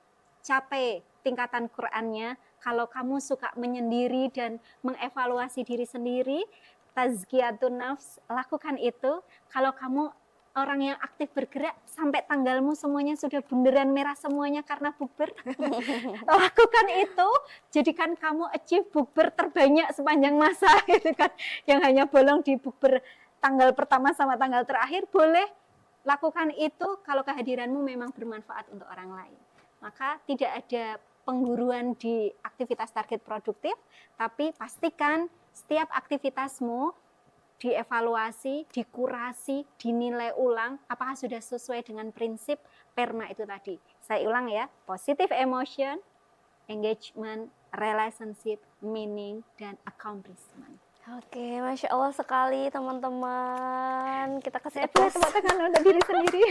Speaker 2: capai tingkatan Qur'annya. Kalau kamu suka menyendiri dan mengevaluasi diri sendiri, tazkiyatun nafs, lakukan itu. Kalau kamu orang yang aktif bergerak, sampai tanggalmu semuanya sudah bunderan merah semuanya karena bukber, lakukan itu. Jadikan kamu achieve bukber terbanyak sepanjang masa gitu kan, yang hanya bolong di bukber tanggal pertama sama tanggal terakhir, boleh lakukan itu kalau kehadiranmu memang bermanfaat untuk orang lain. Maka tidak ada pengguruan di aktivitas target produktif, tapi pastikan setiap aktivitasmu dievaluasi, dikurasi, dinilai ulang apakah sudah sesuai dengan prinsip PERMA itu tadi. Saya ulang ya, positive emotion, engagement, relationship, meaning, dan accomplishment.
Speaker 1: Oke, Masya Allah sekali teman-teman. Kita kasih
Speaker 2: Saya boleh
Speaker 1: applause.
Speaker 2: tepuk tangan untuk diri sendiri.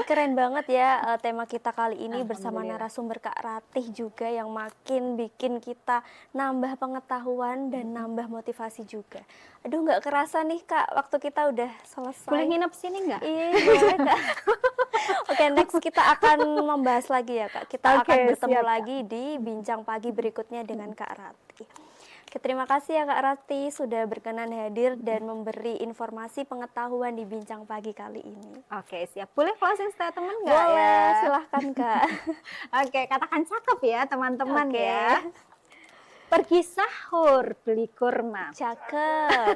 Speaker 1: Keren banget ya tema kita kali ini bersama
Speaker 2: Alhamdulillah.
Speaker 1: narasumber Kak Ratih juga yang makin bikin kita nambah pengetahuan dan nambah motivasi juga. Aduh nggak kerasa nih Kak, waktu kita udah selesai.
Speaker 2: Boleh nginep sini nggak?
Speaker 1: Iya, boleh Kak. Oke, next kita akan membahas lagi ya Kak. Kita
Speaker 2: Oke,
Speaker 1: akan bertemu
Speaker 2: siap, Kak.
Speaker 1: lagi di Bincang Pagi berikutnya dengan Kak Ratih. Oke, terima kasih ya Kak Ratih sudah berkenan hadir dan memberi informasi pengetahuan di Bincang Pagi kali ini.
Speaker 2: Oke, siap. Boleh closing statement nggak
Speaker 1: Boleh,
Speaker 2: ya?
Speaker 1: silahkan Kak.
Speaker 2: Oke, katakan cakep ya teman-teman
Speaker 1: Oke.
Speaker 2: ya. Pergi sahur, beli kurma.
Speaker 1: Cakep,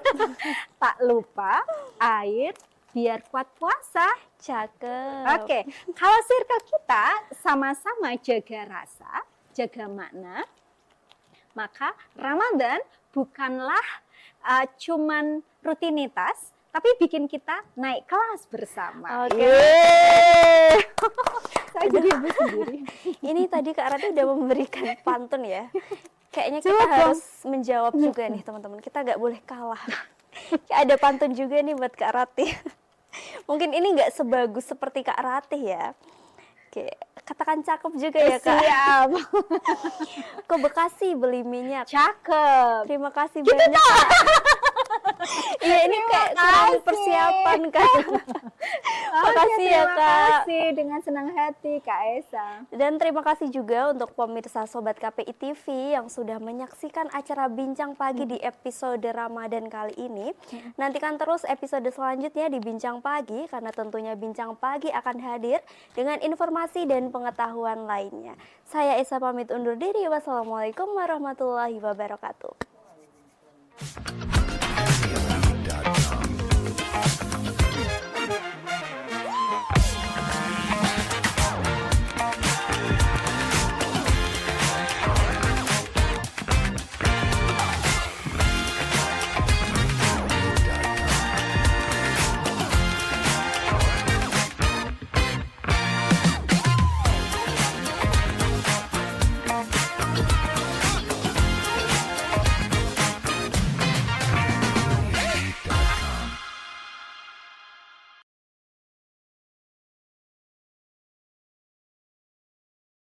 Speaker 2: Tak lupa air biar kuat puasa.
Speaker 1: cakep.
Speaker 2: Oke, kalau circle kita sama-sama jaga rasa, jaga makna, maka Ramadan bukanlah cuman rutinitas, tapi bikin kita naik kelas bersama.
Speaker 1: Oke.
Speaker 2: Yeay. Saya jadi ibu sendiri.
Speaker 1: Ini tadi Kak Ratih udah memberikan pantun ya. Kayaknya kita
Speaker 2: Coba dong.
Speaker 1: harus menjawab juga nih teman-teman. Kita nggak boleh kalah. Ada pantun juga nih buat Kak Ratih. Mungkin ini nggak sebagus seperti Kak Ratih ya. Oke, katakan cakep juga ya Kak.
Speaker 2: Siap.
Speaker 1: Ke Bekasi beli minyak.
Speaker 2: Cakep.
Speaker 1: Terima kasih banyak. Kak. Iya ini kayak kurang
Speaker 2: kasih.
Speaker 1: persiapan Kak. Makasih ya
Speaker 2: Terima
Speaker 1: Kak.
Speaker 2: kasih dengan senang hati Kak Esa.
Speaker 1: Dan terima kasih juga untuk pemirsa Sobat KPI TV yang sudah menyaksikan acara Bincang Pagi di episode Ramadan kali ini. Nantikan terus episode selanjutnya di Bincang Pagi karena tentunya Bincang Pagi akan hadir dengan informasi dan pengetahuan lainnya. Saya Esa pamit undur diri. Wassalamualaikum warahmatullahi wabarakatuh.